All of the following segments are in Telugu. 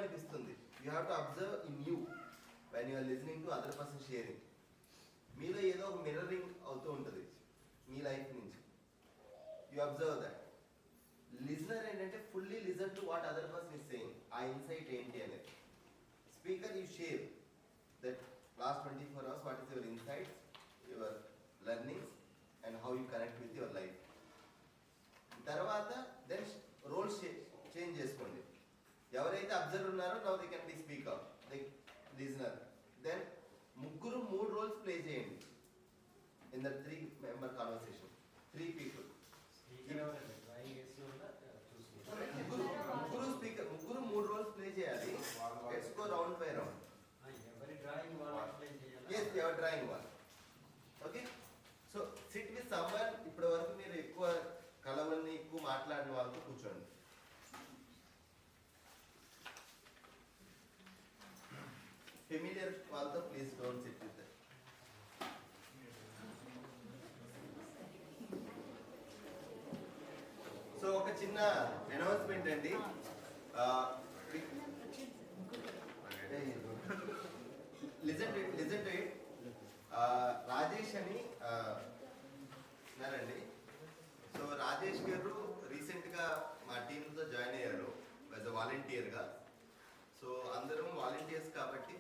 అనిపిస్తుంది. You have to observe in you when you are listening to other person sharing. మీలో ఏదో ఒక మిర్రరింగ్ అవుతూ ఉంటుంది మీ లైఫ్ నుంచి. You observe that. లిజనర్ ఏంటంటే fully listen to what other person is saying. ఆ ఇన్సైట్ ఏంటి అనేది. Speaker you share that last 24 hours what is your insights, your learnings and how you connect with your life. తర్వాత దెన్ రోల్స్ చేంజ్ చేసుకోండి. ఎవరైతే అబ్జర్వర్ ఉన్నారో now they can be speaker, they listener. Then ముగ్గురు 3 రోల్స్ ప్లే చేయండి in the 3-member conversation. 3 people. ముగ్గురు స్పీకర్, ముగ్గురు 3 రోల్స్ ప్లే చేయాలి. Let's go round by round. Yes, they are drawing one. Okay? So sit with someone. ఇప్పటి వరకు మీరు ఎక్కువ కలవని, ఎక్కువ మాట్లాడిన వాళ్ళతో కూర్చోండి. Familiar వాళ్ళతో please don't SIT with them. So ఒక చిన్న అనౌన్స్మెంట్ అండి. Listen to it. రాజేష్ అని ఉన్నారండి. సో రాజేష్ గారు రీసెంట్గా మా టీంతో జాయిన్ అయ్యారు యాజ్ అ వాలంటీర్గా. సో అందరం వాలంటీర్స్ కాబట్టి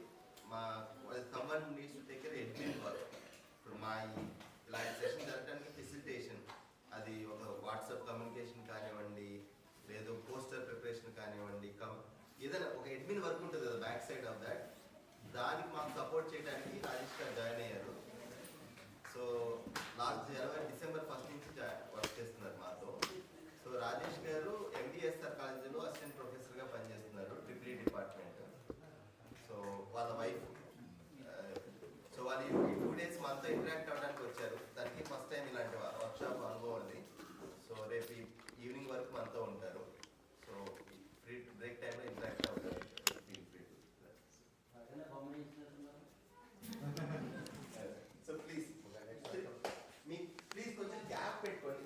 మా someone needs to take care admin work. ఇప్పుడు మా ఇలాంటి సెషన్ జరగడానికి ఫెసిలిటేషన్, అది ఒక వాట్సాప్ కమ్యూనికేషన్ కానివ్వండి, లేదు పోస్టర్ ప్రిపరేషన్ కానివ్వండి, ఏదైనా ఒక అడ్మిన్ వర్క్ ఉంటుంది కదా బ్యాక్ సైడ్ ఆఫ్ దాట్, దానికి మాకు సపోర్ట్ చేయడానికి రాజేష్ గారు జాయిన్ అయ్యారు. సో లాస్ట్ December 1st నుంచి వర్క్ చేస్తున్నారు మాతో. సో రాజేష్ గారు MDSR కాలేజీలో అసిస్టెంట్ ప్రొఫెసర్గా పనిచేస్తున్నారు, EEE డిపార్ట్మెంట్. సో వాళ్ళ వైఫ్, సో వాళ్ళు ఈ 2 days మనతో ఇంటరాక్ట్ అవ్వడానికి వచ్చారు. దానికి ఫస్ట్ టైం ఇలాంటి వర్క్షాప్ అనుభవం ఉంది. సో రేపు ఈవినింగ్ వరకు మనతో ఉంటారు. సో ఫ్రీ బ్రేక్ టైంలో ఇంటరాక్ట్ అవుతారు. సో ప్లీజ్ కొంచెం గ్యాప్ పెట్టుకోండి.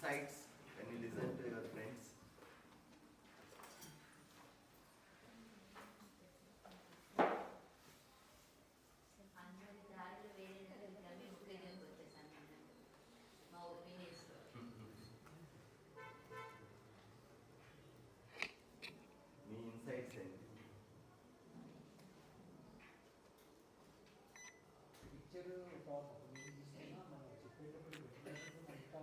insights when you listen to your friends? Me insights ఏంటి? పిక్చర్ మనం చెప్పేటప్పుడు ఇంకా ఎక్కువ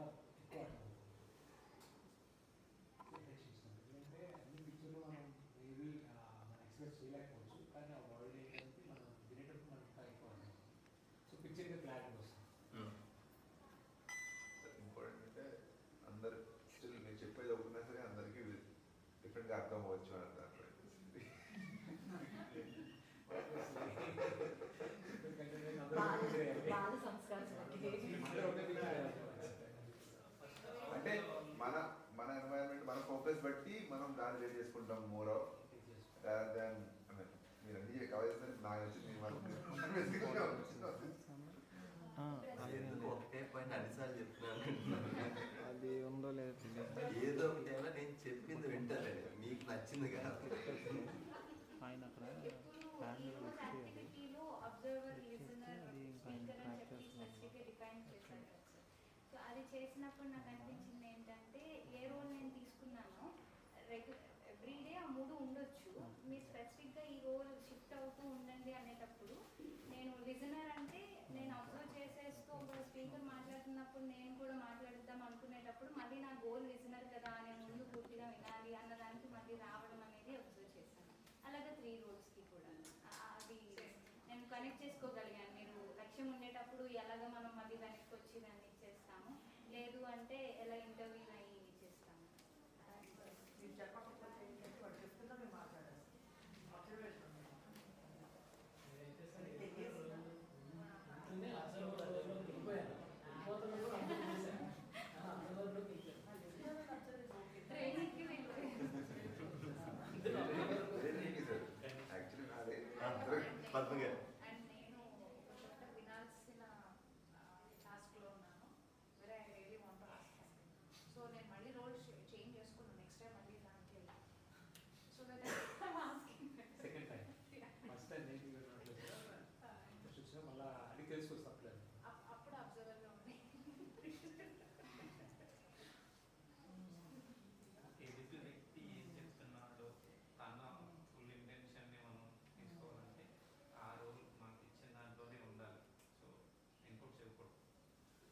ఎందుకంటే అన్ని పిక్చర్లు మనం మేబీ మనం ఎక్స్ప్రెస్ చేయలేకపోవచ్చు, కానీ ఆ వర్డ్ ఏంటంటే మనం వినేటప్పుడు మనం ఇంకా ఎక్కువ సో పిక్చర్గా క్లారిటీ వస్తుంది. ఇంపార్టెంట్ అంటే అందరు స్టిల్ మీరు చెప్పేది ఒకటినా సరే అందరికీ డిఫరెంట్గా అర్థం అవ్వచ్చు అని అంటారు. అంటే మన మన ఎన్వైరన్మెంట్ మన ఫోకస్ బట్టి మనం దాన్ని రేట్ చేసుకుంటాం మోర్ ఆఫ్ దాన్ మీరు అన్ని కవర్ చేస్తే నాకు ఎందుకు ఒకటే పాయింట్ అన్నిసార్లు చెప్తున్నాను. అది ఉందో లేదో ఏదో ఒకటి నేను చెప్పింది వింటారు, మీకు నచ్చింది కాదు. ఆయన అక్కడ యాక్టివిటీలో అబ్జర్వర్, లిజనర్, స్పీకర్ అని చెప్పి స్పెసిఫిక్గా డిఫైన్ చేశారు కదా సార్. సో అది చేసినప్పుడు నాకు అనిపించింది ఏంటంటే ఏ రోల్ నేను తీసుకున్నానో ఎవ్రీడే ఆ మూడు ఉండొచ్చు, మీరు స్పెసిఫిక్గా ఈ రోల్ షిఫ్ట్ అవుతూ ఉండండి అనేటప్పుడు నేను లిజనర్ అంటే నేను అబ్జర్వ్ చేసేస్తూ ఒక స్పీకర్ మాట్లాడుతున్నప్పుడు నేను కూడా మాట్లాడుద్దాం అనుకునేటప్పుడు మళ్ళీ నా గోల్ లిజనర్ కదా అనే ముందు పూర్తిగా వినాలి అన్నదానికి మళ్ళీ రావడం అనేది అబ్జర్వ్ చేశాను. అలాగే 3 రోల్స్కి కూడా అది నేను కనెక్ట్ చేసుకోగలిగాను. మీరు లక్ష్యం ఉండేటప్పుడు ఎలాగ మనం మళ్ళీ వెనక్కి వచ్చి దాన్ని చేస్తాము, లేదు అంటే ఎలా ఇంటర్వ్యూ అయ్యి చేస్తాము. మీరు చెప్పకపోతే ఏంటంటే వాడు చెప్తున్నా మేము మాట్లాడేస్తాం. అబ్జర్వేషన్ ట్రైనింగ్కి యాక్చువల్లీ నాదే పద్మ గారు అండ్ నేను ఒక చోట వినాల్సిన టాస్క్లో ఉన్నాను, వేరే I really want to ask something. So నేను మళ్ళీ రోల్ చేంజ్ చేసుకున్నాను, నెక్స్ట్ టైం మళ్ళీ దానికి వెళ్ళాను. So that asking second time first time నేను చూసినా మళ్ళీ అది తెలుసుకొచ్చి తప్పలేదు. అప్పుడు అబ్జర్వర్గా ఉంది. ఎదుటి వ్యక్తి ఏం చెప్తున్నాడో తన ఫుల్ ఇంటెన్షన్ని మనం తీసుకోవాలంటే ఆ రోల్ మనకి ఇచ్చిన దాంట్లోనే ఉండాలి. సో ఇన్పుట్ చేయకూడదు.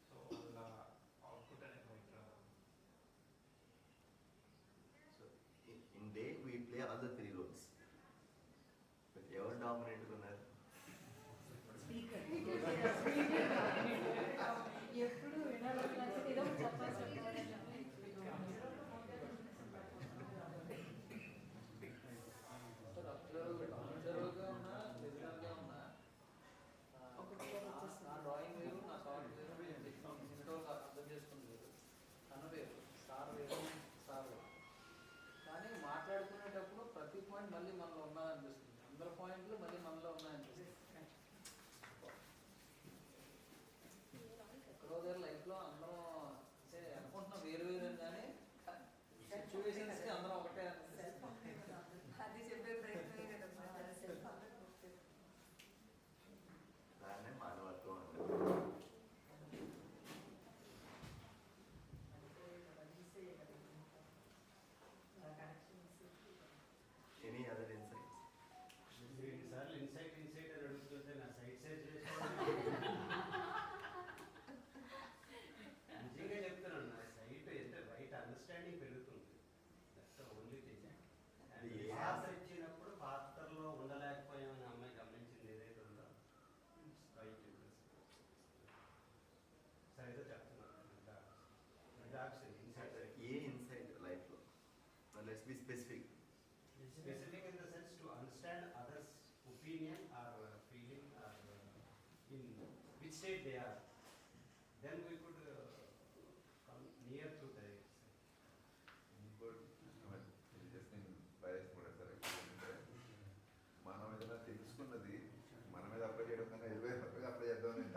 సో వాళ్ళ అవుట్పుట్ అనేది బయట రావాలి. So in day we play all the 3 roles. But ఎవరు డామినేట్గా ఉన్నారు? స్పీకర్ ఎప్పుడు వినాలి ఏదో చెప్పాల్సి అబ్జర్వర్గా ఉన్నా, లిజనర్గా ఉన్నా, నా డ్రాయింగ్ వేరు, నా సాంగ్ వేరు, ఇంట్లో అర్థం చేసుకుని వేరు, తను వేరు, సార్ వేరు, సార్ వేరు. కానీ మాట్లాడుకునేటప్పుడు ప్రతి పాయింట్ మళ్ళీ మనలో ఉన్నదనిపిస్తుంది, అందరి పాయింట్లు మళ్ళీ మనలో ఉన్నాయనిపిస్తుంది. ఎక్కడో దగ్గర లైఫ్లో అందరం అంటే అనుకుంటున్నాం వేరు వేరు అని, కానీ సిచ్యువేషన్స్కి అందరం ఒకటే అనిపిస్తుంది. అది చెప్పే ప్రయత్నమే కదమ్మా. దాన్నే మానవత్వం అంటారు. Any other insights? ఎన్నిసార్లు ఇన్సైట్ అని అడుగుతుంటే నా సైట్ సైజ్ నిజంగా చెప్తున్నాను, నా సైట్ ఎంత రైట్ అండర్స్టాండింగ్ పెరుగుతుంది. ఓన్లీ థింగ్ పాత్ర ఇచ్చినప్పుడు పాత్రలో ఉండలేకపోయామని అమ్మాయి గమనించింది ఏదైతే ఉందో రైట్ సరిగ్గా చెప్తున్నాను. ఇన్సైట్ ఏ ఇన్సైట్ లైఫ్లో? Let's be specific. specific in the sense to understand others' opinion or feeling or in which state they are, then we could come near to the ఇంకోటి జస్ట్ నేను బయాస్ కూడా సార్ మనం ఏదైనా తెలుసుకున్నది మన మీద అప్లై చేయడం కన్నా 20 అప్లై చేద్దాం నేను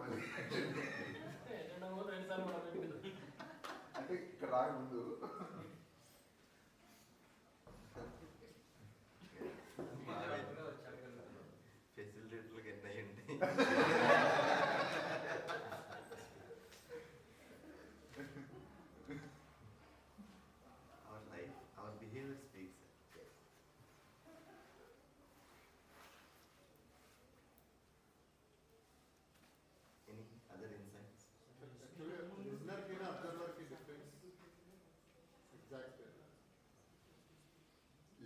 మళ్ళీ ఎజెండా కూడా 2 సార్లు మనం పెట్టుకుందాం. అంటే ఇక్కడ రాకముందు ఫెసిలిటేటర్లకు ఎన్ని అయ్యండి our life our behaviour speaks. Any other insights?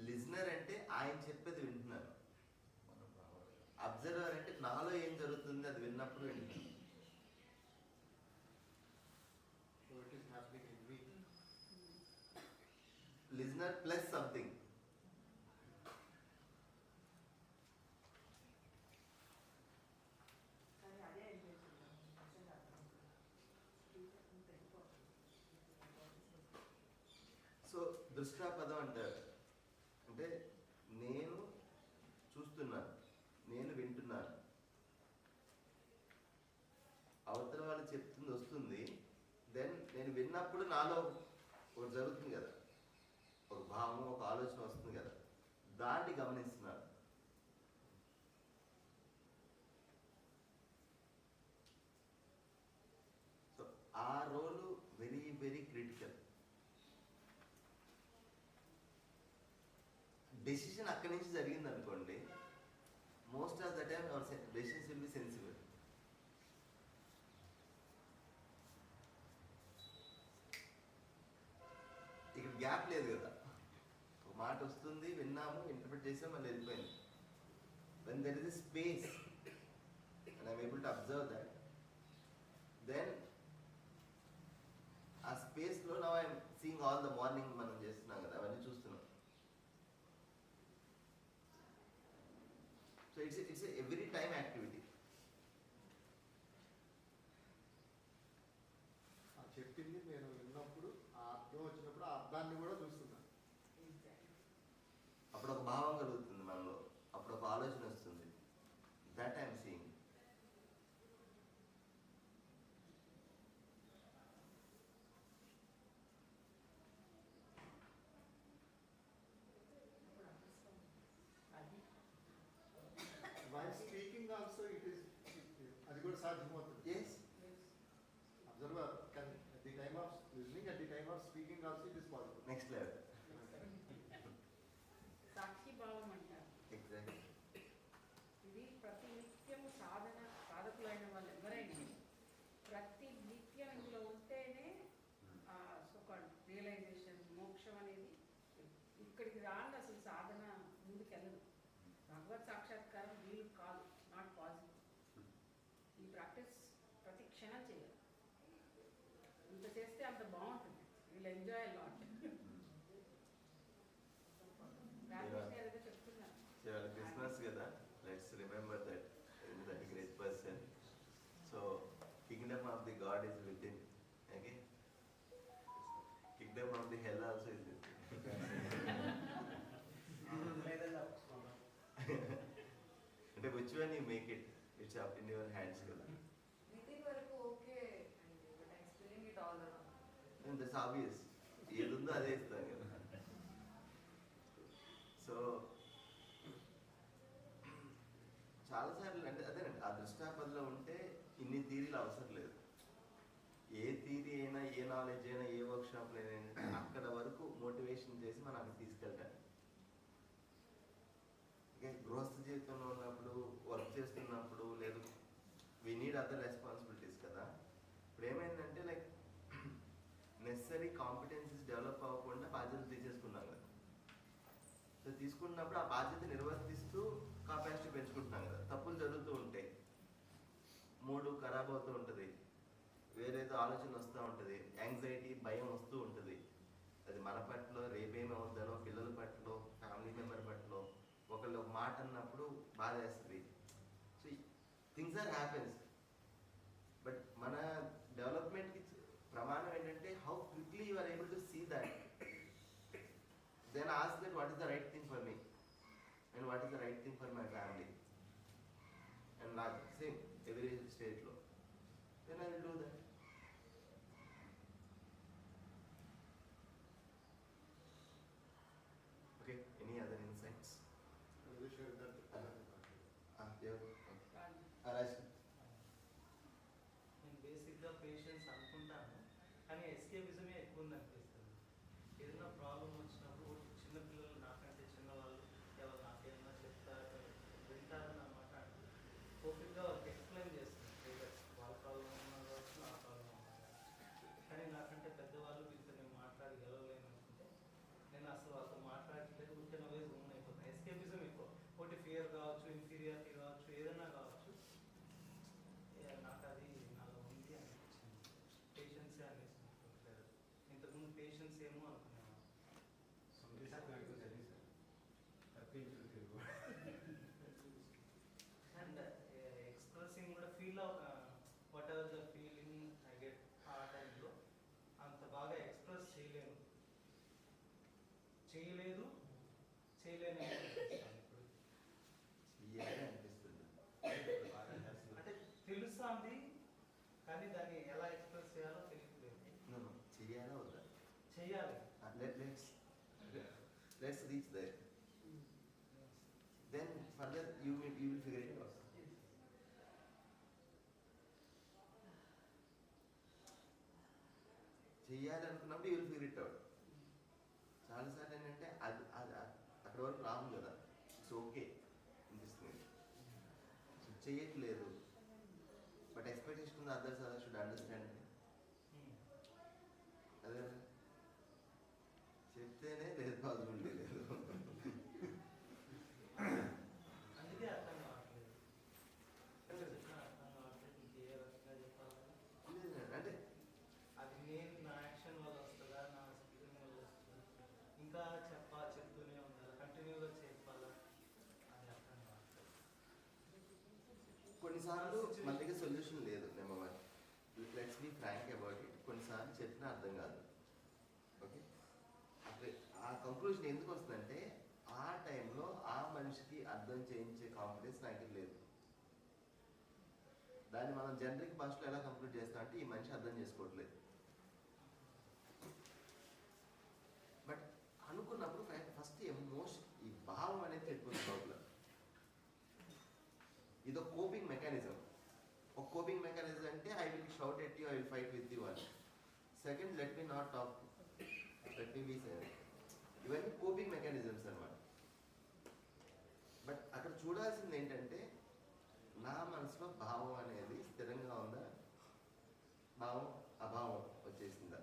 Listener అంటే ఆయన చెప్పేది వింటున్నారు. అబ్జర్వర్ అంటే నాలో ఏం జరుగుతుంది అది విన్నప్పుడు వింటున్నాను. Listener plus something. కానీ అదే ఇంటెన్షన్ సో దృష్టాపదం అంటారు అంటే నేను చూస్తున్నాను, నేను వింటున్నాను, అవతల వాళ్ళు చెప్తుంది వస్తుంది, దెన్ నేను విన్నప్పుడు నాలో ఒకటి జరుగుతుంది కదా, ఒక భావం ఒక ఆలోచన వస్తుంది కదా, దాన్ని గమనిస్తున్నాను. సో ఆ రోలు వెరీ వెరీ క్రిటికల్. డెసిషన్ అక్కడి నుంచి జరిగింది అనుకోండి, most of the time hour decisions will be sensible. ఇక్కడ గ్యాప్ లేదు కదా, ఒక మాట వస్తుంది, విన్నాము, ఇంటర్ప్రిట్ చేసాం, మళ్ళీ వెళ్ళిపోయింది. When there is a space and I'm able to observe that, then ఆ స్పేస్లో now I'm seeing all the morning మనం చేస్తున్నాం కదా, అవన్నీ చూస్తున్నాం. So it's a every time activity. చెప్పింది నేను విన్నప్పుడు ఆ అర్థం వచ్చినప్పుడు ఆ అర్థాన్ని కూడా చూస్తున్నాను. అప్పుడు ఒక భావం కలుగుతుంది మనలో, అప్పుడు ఒక ఆలోచన వస్తుంది. That I'm seeing. While speaking also it is, అది కూడా సాధ్యమవుతుంది. Yes. Observer can at the time of listening, at the time of speaking also it is possible. Next level. సాక్షి భావం అంటారు. Exactly. ఇది ప్రతి నిత్యము సాధకులైన వాళ్ళు ఎవరైనా ప్రతి నిత్యం ఇందులో ఉంటేనే ఒక రియలైజేషన్ మోక్షం అనేది ఇక్కడికి రాండి. అసలు సాధన ముందుకెళ్ళదు. భగవత్ సాక్షాత్కారం వీలు కాదు, నాట్ పాసిబుల్. ఈ ప్రాక్టీస్ ప్రతి క్షణం చేయాలి. ఇంత చేస్తే అంత బాగుంటుంది. వీళ్ళు ఎంజాయ్ లాట్. రాజేష్ గారు ఏదో చెప్తున్నారు. ఇవాళ క్రిస్మస్ కదా, let's remember that that great person. So Kingdom of the God is with in. Okay, Kingdom of the hell also is with in. అంటే which one you make it, it's up in your hands కదా. నితిన్ వరకు ఓకే అండి, but explaining it all around. And that's obvious. ఏది ఉందో అదే ఇస్తాం కదా. సో చాలాసార్లు అంటే అదేనండి, ఆ దృష్టాపదలో ఉంటే ఇన్ని థీరీలు అవసరం లేదు. ఏ థీరీ అయినా, ఏ నాలెడ్జ్ అయినా, ఏ వర్క్షాప్లో అయినా అక్కడ వరకు మోటివేషన్ చేసి మనం అక్కడ తీసుకెళ్తాం. ఓకే, గృహస్థ జీవితంలో ఉన్నప్పుడు, వర్క్ చేస్తున్నప్పుడు, లేదు వీ నీడ్ అదర్ రెస్పాన్సిబిలిటీస్ కదా. ఇప్పుడు ఏమైందంటే లైక్ నెసరీ కాంపిటెన్సీస్ డెవలప్ అవ్వకుండా బాధ్యతలు తీసేసుకున్నాం కదా. సో తీసుకున్నప్పుడు ఆ బాధ్యత నిర్వర్తిస్తూ కాపాసిటీ పెంచుకుంటున్నాం కదా. తప్పులు జరుగుతూ ఉంటాయి, మూడు ఖరాబ్ అవుతూ ఉంటుంది, వేరేదో ఆలోచన వస్తూ ఉంటుంది, యాంగ్జైటీ భయం వస్తూ ఉంటుంది. అది మన పట్ల, రేపేమవుతానో, పిల్లల పట్ల, ఫ్యామిలీ మెంబర్ పట్ల, ఒకళ్ళు ఒక మాట అన్నప్పుడు బాధ వేస్తుంది. So things are happens. But మన డెవలప్మెంట్కి ప్రమాణం ఏంటంటే how quickly you are able to see that, then ask that what is the right thing for me and what is the right thing for my family. And నాకు సేమ్ ఎవ్రీ స్టేట్లో then I will do that. Okay, any other insights? Raj. నేను బేసిక్గా పేషెన్స్ అనుకుంటాను కానీ ఎస్కేపిజమే ఎక్కువ ఉంది అనిపిస్తుంది. ఏదైనా ప్రాబ్లం వచ్చినప్పుడు చిన్నపిల్లలు నాకంటే చిన్నవాళ్ళు ఎవరు నాకేమన్నా చెప్తారు వింటారని అన్నమాట. ఓపిక్గా వాళ్ళకి ఎక్స్ప్లెయిన్ చేస్తుంది వాళ్ళ ప్రాబ్లం ఉన్నా కావచ్చు నా ప్రాబ్లం ఉన్నా కావచ్చు. కానీ నాకంటే పెద్దవాళ్ళు వీళ్ళతో నేను మాట్లాడి గెలవలేను అనుకుంటే నేను అసలు వాళ్ళతో మాట్లాడట్లేదు ఉంటే నవ్వే జూమ్ అయిపోతాను. ఎస్కేపిజం ఎక్కువ. ఒకటి ఫియర్ కావచ్చు, ఇన్ఫీరియారిటీ కావచ్చు, ఏదైనా కావచ్చు. నాకు అది నాలో ఉంది అనిపించింది. పేషెన్సే అనేసి ఇంతకుముందు పేషెన్స్ ఏమో అనుకున్నాను. అండ్ ఎక్స్ప్రెసింగ్ కూడా feel what ever the feeling I get ఆ టైంలో అంత బాగా ఎక్స్ప్రెస్ చేయలేను చేయలేను అనిపిస్తుంది. అంటే తెలుస్తుంది కానీ దాన్ని ఎలా ఎక్స్ప్రెస్ చేయాలో తెలియట్లేదు. చెయ్యాలా వద్దా? చెయ్యాలి. Let's reach there. Then further you will figure it out. చెయ్యాలనుకున్నప్పుడు you will figure it out. చాలాసార్లు ఏంటంటే అది అక్కడ వరకు రాము కదా, ఇట్స్ ఓకే అనిపిస్తుంది. చెయ్యట్లేదు బట్ ఎక్స్పెక్టేషన్ ఉంది అదర్స్ షుడ్ అండర్స్టాండ్. అదే చెప్తేనే లేదు పాసిబిలిటీ లేదు. అందుకే అర్థం కావట్లేదు. అర్థం కావట్లేదు ఇంకే రకంగా చెప్పాలి. అంటే అది నేను నా యాక్షన్ వల్ల వస్తుందా, నా స్పీకింగ్ వల్ల వస్తుందా, ఇంకా చెప్తూనే ఉండాలి, కంటిన్యూగా చెప్పాలా, అది అర్థం కావట్లేదు. కొన్నిసార్లు మన దగ్గర సొల్యూషన్ లేదు. Number one, let's be frank about it. కొన్నిసార్లు చెప్పినా అర్థం కాదు. ఓకే, అట్లా ఆ కంక్లూజన్ ఎందుకు వస్తుందంటే ఆ టైంలో ఆ మనిషికి అర్థం చేయించే కాన్ఫిడెన్స్ నాకు లేదు. దాన్ని మనం జనరిక్ భాషలో ఎలా కంక్లూడ్ చేస్తాం అంటే ఈ మనిషి అర్థం చేసుకోవట్లేదు. బట్ అనుకున్నప్పుడు ఫస్ట్ ఎమోషన్, ఈ భావం అనేది చెప్పుకుంది లోపల. ఇదో కోపింగ్ మెకానిజం. ఒక కోపింగ్ మెకానిజం అంటే I will shout at you, I will fight with you అని. Second, let me not talk, let me be silent. ఇవన్నీ కోపింగ్ మెకానిజమ్స్ అన్నమాట. బట్ అక్కడ చూడాల్సింది ఏంటంటే నా మనసులో భావం అనేది స్థిరంగా ఉందా, భావం అభావం వచ్చేసిందా.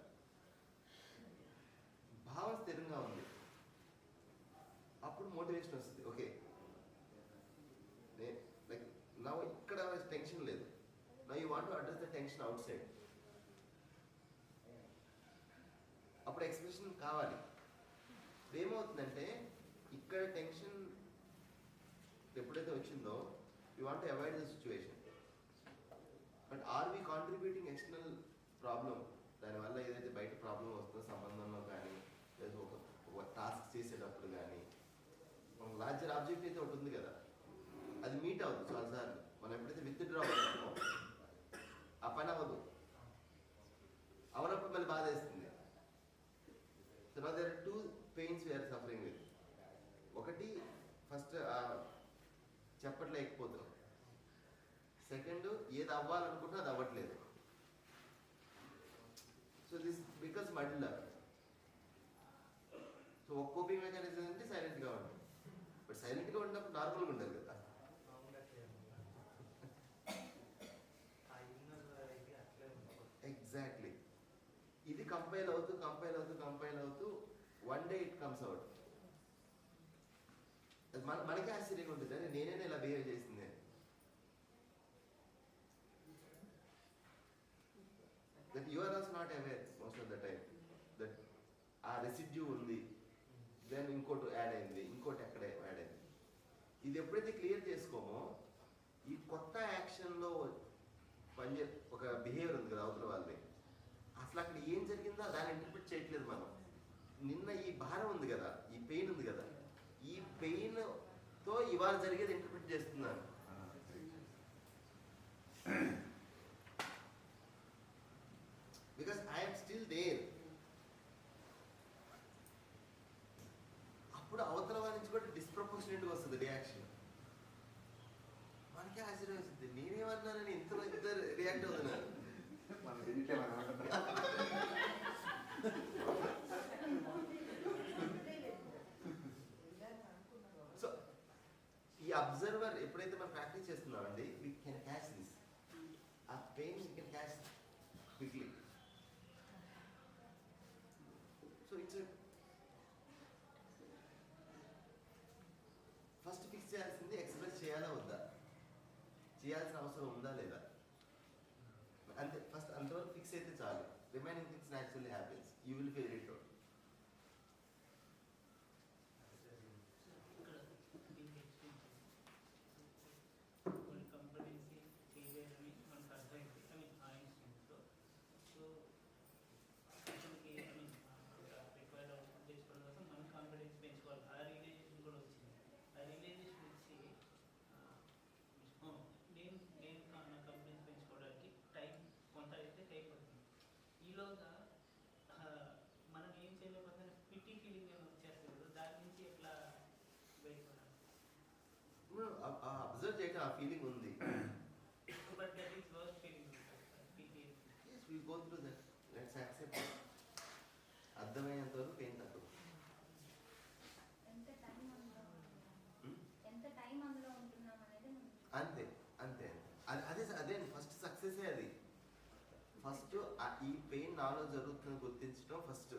భావం స్థిరంగా ఉంది, అప్పుడు మోటివేషన్ వస్తుంది. ఓకే, లైక్ నా ఇక్కడ టెన్షన్ లేదు, నా you want to address the tension outside. అప్పుడు ఎక్స్ప్రెషన్ కావాలి. ఏమవుతుందంటే ఇక్కడ టెన్షన్ ఎప్పుడైతే వచ్చిందో you want to avoid the situation. But are we contributing external problem, దానివల్ల ఏదైతే బయట ప్రాబ్లం వస్తుందో సంబంధంలో కానీ లేదా ఒక టాస్క్ చేసేటప్పుడు కానీ ఒక లార్జర్ ఆబ్జెక్ట్ అయితే ఒకటి ఉంది కదా, అది మీట్ అవ్వదు చాలాసార్లు. మనం ఎప్పుడైతే విత్డ్రా అవుతామో ఆ పని అవ్వదు, అవనప్పుడు మళ్ళీ బాధ వేస్తుంది. So now there are two pains we are suffering with. ఒకటి ఫస్ట్ చెప్పట్లేకపోతున్నాం. సెకండ్, ఏది అవ్వాలనుకుంటున్నా అది అవ్వట్లేదు. So this becomes multiple. So ఒక కోపింగ్ మెకానిజం అంటే సైలెంట్గా ఉంటుంది. బట్ సైలెంట్గా ఉన్నప్పుడు నార్మల్గా ఉంటుంది కదా. ఎగ్జాక్ట్లీ. ఇది కంపైల్ అవుతూ one day it comes out. మనకే ఆశ్చర్యంగా ఉంటుంది, అని నేనే ఇలా బిహేవ్ చేసింది. That you are also not aware most of the time that ఆ రెసిడ్యూ ఉంది, దెన్ ఇంకోటి యాడ్ అయింది, ఇంకోటి ఎక్కడ యాడ్ అయింది. ఇది ఎప్పుడైతే క్లియర్ చేసుకోమో ఈ కొత్త యాక్షన్లో ఒక బిహేవియర్ ఉంది కదా అవతల వాళ్ళని, అసలు అక్కడ ఏం జరిగిందో దాన్ని ఇంటర్ప్రిట్ చేయట్లేదు మనం. నిన్న ఈ భారం ఉంది కదా, ఈ పెయిన్ ఉంది కదా, ఈ పెయిన్తో ఇవాళ జరిగేది ఇంటర్ప్రిట్ చేస్తున్నాను. అబ్జర్వర్ ఎప్పుడైతే మనం ప్రాక్టీస్ చేస్తున్నామండి వీ కెన్ క్యాచ్ దిస్. ఆ pain we can catch quickly. So it's first fix చేయాల్సింది ఎక్స్ప్రెస్ చేయాలా వద్దా, చేయాల్సిన అవసరం ఉందా లేదా అంతే. ఫస్ట్ అంతవరకు ఫిక్స్ అయితే చాలు. Remaining things naturally happens. You will feel it out. కొన్ని కంపెనీస్ చేయలేదని మనకు అర్థమైంది. ఐ మీన్ ఆ ఇన్స్టిట్యూట్లో. సో అతనికి ఐ మీన్ రిక్వైర్డ్ అవుట్పుట్ చేసుకోవడం కోసం మనం కాన్ఫిడెన్స్ పెంచుకోవాలి. ఆ రియలైజేషన్ కూడా వచ్చింది. ఆ రియలైజేషన్ వచ్చి నేను నా కాన్ఫిడెన్స్ పెంచుకోవడానికి టైం కొంత అయితే టైం పడుతుంది. ఈలోగా మనం ఏం చేయలేకపోతే పిట్టి ఫీలింగ్ ఏమైనా వచ్చేస్తుంది కదా, దాని నుంచి ఎట్లా బయటపడాలి? అబ్జర్వ్ చేయటం ఆ ఫీలింగ్ ఉంది. But that is worst feeling. Pity Yes, we go through that. Let's accept it. అర్థమయ్యేంత వరకు పెయిన్ తప్పదు. ఎంత టైం అందులో ఉంటున్నాం అనేది అంతే అంతే అదే ఫస్ట్ సక్సెస్ అది. ఫస్ట్ ఈ పెయిన్ నాలో జరుగుతుందని గుర్తించడం ఫస్ట్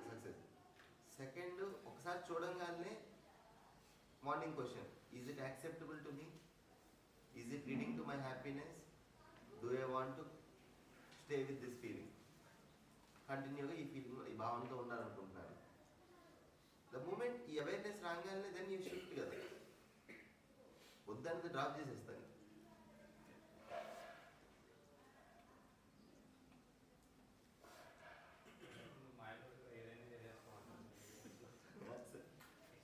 సక్సెస్. సెకండ్, ఒకసారి చూడంగానే morning question, is it acceptable to me, is it leading to my happiness, do I want to stay with this feeling, కంటిన్యూగా ఈ ఫీలింగ్ ఈ భావనతో ఉండాలనుకుంటున్నాను. ద మూమెంట్ ఈ అవేర్నెస్ రాగానే దెన్ యూ షిఫ్ట్ కదా, వద్దన్నది డ్రాప్ చేసేస్తాను.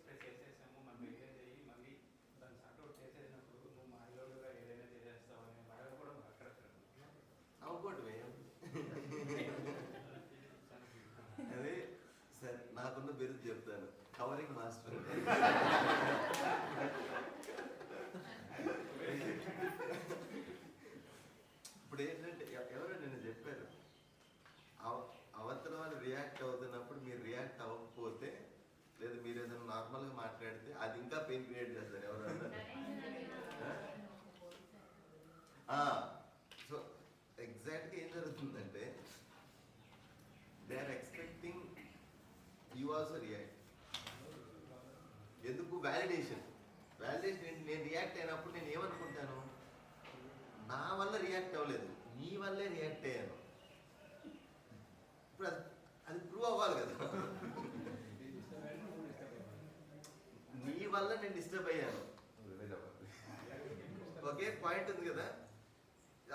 ఎక్స్ప్రెస్ చేసేసాము, మనం రియలైజ్ అయ్యి మళ్ళీ దాన్ని సార్ట్అవుట్ చేసేసినప్పుడు నువ్వు మాయలోడుగా ఏదైనా చేసేస్తావు అనే భయం కూడా మాకు అక్కడక్కడ నవ్వుకోవటమే. అదే సార్ నాకున్న బిరుదు చెప్తాను, కవరింగ్ మాస్టర్. ఇప్పుడు ఏంటంటే ఎవరో నిన్ను చెప్పారు, అవతల వాళ్ళు రియాక్ట్ అవుతున్నప్పుడు మీరు రియాక్ట్ అవ్వకపోతే, లేదా మీరు ఏదైనా నార్మల్గా మాట్లాడితే అది ఇంకా పెయిన్ క్రియేట్ చేస్తారు ఎవరన్నా. సో ఎగ్జాక్ట్గా ఏం జరుగుతుందంటే they are expecting you also react. ఎందుకు? వ్యాలిడేషన్. ఏంటి? నేను రియాక్ట్ అయినప్పుడు నేను ఏమనుకుంటాను, నా వల్ల రియాక్ట్ అవ్వలేదు, నీ వల్లే రియాక్ట్ అయ్యాను. ఇప్పుడు అది ప్రూవ్ అవ్వాలి కదా, నీ వల్ల నేను డిస్టర్బ్ అయ్యాను. ఒకే పాయింట్ ఉంది కదా,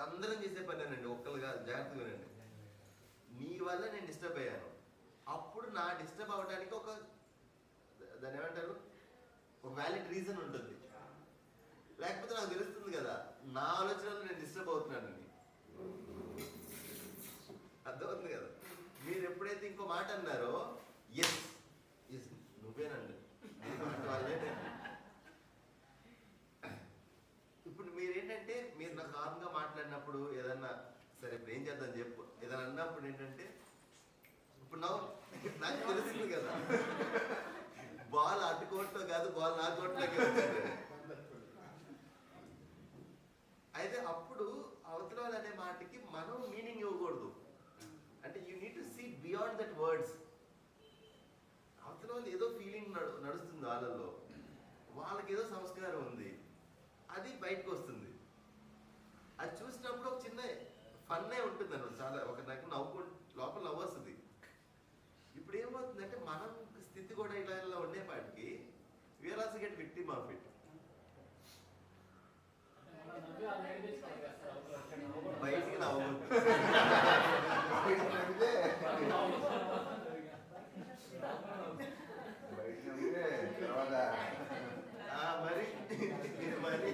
అందరం చేసే పనేనండి, ఒక్కరుగా జాగ్రత్తగా వినండి. నీ వల్ల నేను డిస్టర్బ్ అయ్యాను, అప్పుడు నా డిస్టర్బ్ అవ్వడానికి ఒక దాన్ని ఏమంటారు, ఒక వ్యాలిడ్ రీజన్ ఉంటుంది. లేకపోతే నాకు తెలుస్తుంది కదా నా ఆలోచనలో నేను డిస్టర్బ్ అవుతున్నానని. అర్థమవుతుంది కదా. మీరు ఎప్పుడైతే ఇంకో మాట అన్నారో, ఎస్ ఎస్ నువ్వేనండి, ఇప్పుడు మీరేంటంటే మీరు నాకు కామ్గా మాట్లాడినప్పుడు ఏదన్నా సరే ఇప్పుడు ఏం చేద్దాం చెప్పు ఏదైనా అన్నప్పుడు ఏంటంటే, ఇప్పుడు నాకు తెలుస్తుంది కదా బాల్ అటు కోట్లో కాదు, బాల్ నా కోట్లోకి వచ్చింది. అయితే అప్పుడు అవతల అనే మాటకి మనం మీనింగ్ ఇవ్వకూడదు. అంటే you need to see beyond that words. అవతల వాళ్ళు ఏదో ఫీలింగ్ నడుస్తుంది వాళ్ళల్లో, వాళ్ళకి ఏదో సంస్కారం ఉంది, అది బయటకు వస్తుంది. అది చూసినప్పుడు ఒక చిన్న ఫన్నే ఉంటుంది అన్నమాట, చాలా ఒక నాకు లోపల నవ్వు వస్తుంది. ఇప్పుడు ఏమవుతుందంటే మనం స్థితి కూడా ఇలా ఇలా ఉండేపాటికి we are also get victim of it. బయటికి నవ్వబోతుంది మరి మరి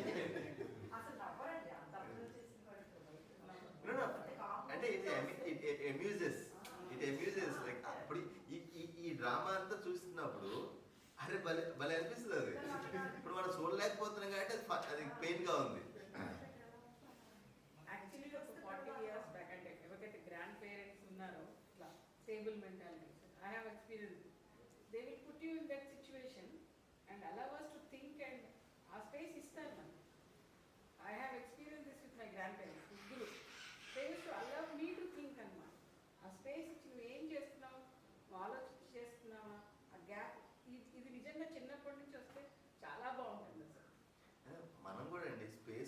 అంటే ఇట్ అమ్యూజెస్ లైక్ అప్పుడు ఈ డ్రామా అంతా చూస్తున్నప్పుడు అరే భలే భలే అనిపిస్తుంది అది. ఇప్పుడు మనం చూడలేకపోతున్నాం కాబట్టి అది పెయిన్ గా ఉంది. యాక్చువల్లీ ఒక 40 years బ్యాక్, అంటే ఎవరికైతే గ్రాండ్ పేరెంట్స్ ఉన్నారో ఇట్లా stable mentality, I have experience. They will put you in that situation and allow us to think, and ఆ స్పేస్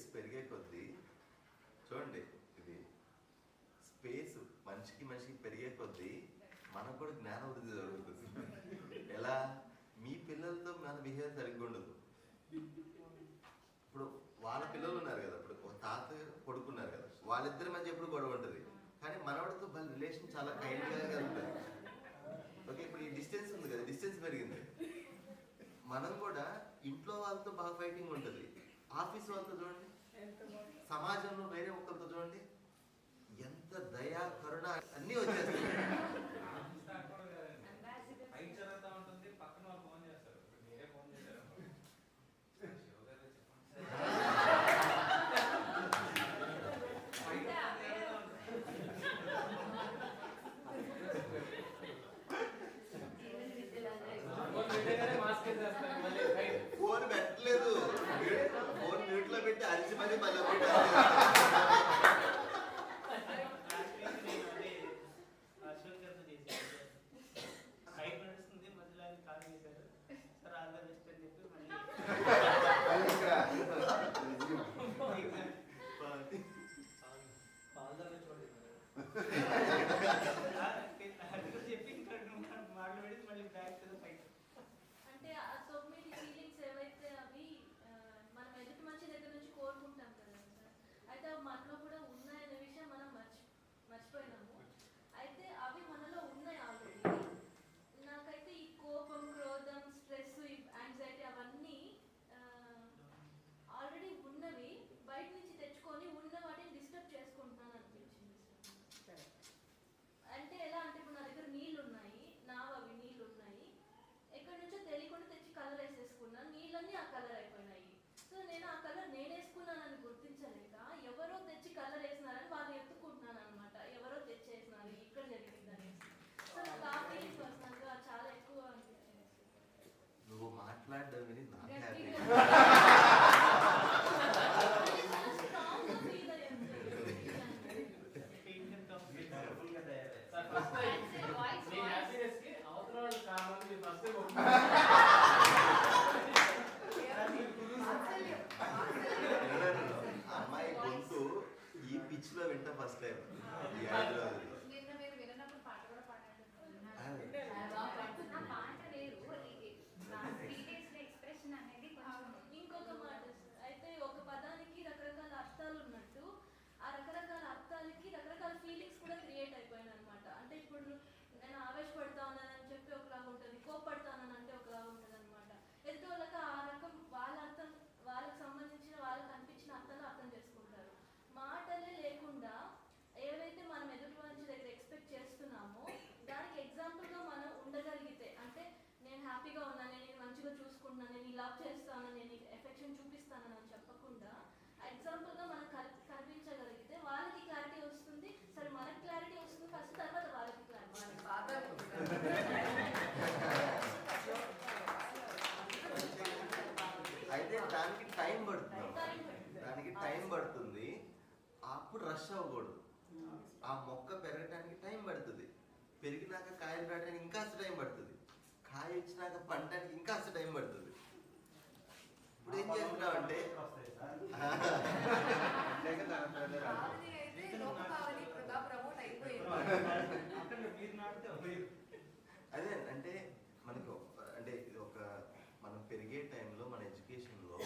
స్పేస్ పెరిగే కొద్దీ చూడండి, ఇది స్పేస్ మనిషికి పెరిగే కొద్దీ మనకు కూడా జ్ఞాన వృద్ధి జరుగుతుంది. ఎలా? మీ పిల్లలతో మన బిహేవియర్ సరిగ్గా ఉండదు. ఇప్పుడు వాళ్ళ పిల్లలు ఉన్నారు కదా, ఇప్పుడు ఒక తాత కొడుకున్నారు కదా, వాళ్ళిద్దరి మధ్య ఎప్పుడు గొడవ ఉంటుంది, కానీ మనవాడితో వాళ్ళ రిలేషన్ చాలా కైండ్గా ఉంటుంది. ఓకే, ఇప్పుడు ఈ డిస్టెన్స్ ఉంది కదా, డిస్టెన్స్ పెరిగింది. మనం కూడా ఇంట్లో వాళ్ళతో బాగా ఫైటింగ్ ఉంటుంది, ఆఫీస్ వాళ్ళతో చూడండి, సమాజంలో వేరే ఒకరితో చూడండి, ఎంత దయా కరుణ అన్నీ వచ్చేస్తాయి. ఫైట్ జరుగుతూ ఉంటుంది, పక్కన వాళ్ళు ఫోన్ చేస్తారు, మీరే ఫోన్ చేశారు. ఫోన్ పెట్టలేదు, ఫోన్ మ్యూట్ లో పెట్టి అరిచి మళ్ళీ మళ్ళీ అంటే ఆ 9 ఫీలింగ్స్ ఏవైతే అవి మనం ఎదుటి మనిషి దగ్గర నుంచి కోరుకుంటాం కదా సార్, అయితే అవి మనలో కూడా ఉన్నాయనే విషయం మనం మర్చిపోయినాము. అయితే అవి మనలో ఉన్నాయి ఆల్రెడీ. నాకైతే ఈ కోపం, క్రోధం, స్ట్రెస్, యాంగ్జైటీ అవన్నీ ఆల్రెడీ ఉన్నవి, బయట నుంచి తెచ్చుకొని ఉన్న వాటిని డిస్టర్బ్ చేసుకుంటున్నాను అనిపించింది సార్. అంటే ఎలా అంటే ఇప్పుడు నా దగ్గర నీళ్ళు ఉన్నాయి, అవి నీళ్ళు ఉన్నాయి, ఎక్కడి నుంచో తెలియకుండా తెచ్చి కలర్ వేసేసుకున్నాను, నీళ్ళన్నీ ఆ కలర్ అయిపోయినాయి. సో నేను ఆ కలర్ నేనేసుకున్నానని గుర్తించలేక ఎవరో తెచ్చి కలర్ వేసినారని వాళ్ళు ఎత్తుకుంటున్నాను అనమాట, ఎవరో తెచ్చేసినారు, ఇక్కడ జరిగిందని. సో నాకు ఆ ఫీలింగ్ పర్సనల్గా చాలా ఎక్కువ అనిపించింది. నువ్వు మాట్లాడడం విని నాకు హ్యాపీ. అమ్మాయి గొంతు ఈ పిచ్ లో వింటా ఫస్ట్ టైం ఈ 5 రోజులు. నిన్న మీరు విన్నప్పుడు పాట కూడా పాడారు. ఆ పాట వేరు, నా 3 days ఎక్స్ప్రెషన్ అనేది కొంచెం. ఇంకొక మాట సార్, అయితే ఒక పదానికి రకరకాల అర్థాలు ఉన్నట్టు ఆ రకరకాల అర్థాలకి రకరకాల ఫీలింగ్స్ కూడా క్రియేట్ అయిపోయాయి అనమాట. అంటే ఇప్పుడు నేను ఆవేశపడతా ఉన్నానని చెప్పి ఒకలాగా ఉంటుంది, కోప్పడతానని అంటే ఒకలాగా ఉంటుంది అనమాట. ఎదుటి వాళ్ళకి ఆ రకం వాళ్ళ అర్థం, వాళ్ళకి సంబంధించిన వాళ్ళకి అనిపించిన అర్థాలు అర్థం చేసుకుంటారు. మాటలే లేకుండా ఏవైతే మనం ఎదుటి మనిషి దగ్గర ఎక్స్పెక్ట్ చేస్తున్నామో దానికి ఎగ్జాంపుల్గా మనం ఉండగలిగితే, అంటే నేను హ్యాపీగా ఉన్నాను, నేను మంచిగా చూసుకుంటున్నాను, నేను లవ్ చేస్తాను, నేను ఎఫెక్షన్ చూపిస్తానని అని చెప్పకుండా ఎగ్జాంపుల్గా మనం కనిపించగలిగితే వాళ్ళకి క్లారిటీ వస్తుంది. సరే మనకి క్లారిటీ వస్తుంది ఫస్ట్, తర్వాత వాళ్ళకి క్లారిటీ. అయితే దానికి టైం పడుతుంది, అప్పుడు రష్ అవ్వకూడదు. ఆ మొక్క పెరగడానికి టైం పడుతుంది, పెరిగినాక కాయలు పెట్టడానికి ఇంకా టైం పడుతుంది, కాయ వచ్చినాక పండడానికి ఇంకా టైం పడుతుంది. ఇప్పుడు ఏం చేస్తున్నావు అంటే అదే అంటే మనకి అంటే ఇది ఒక మనం పెరిగే టైంలో మన ఎడ్యుకేషన్లో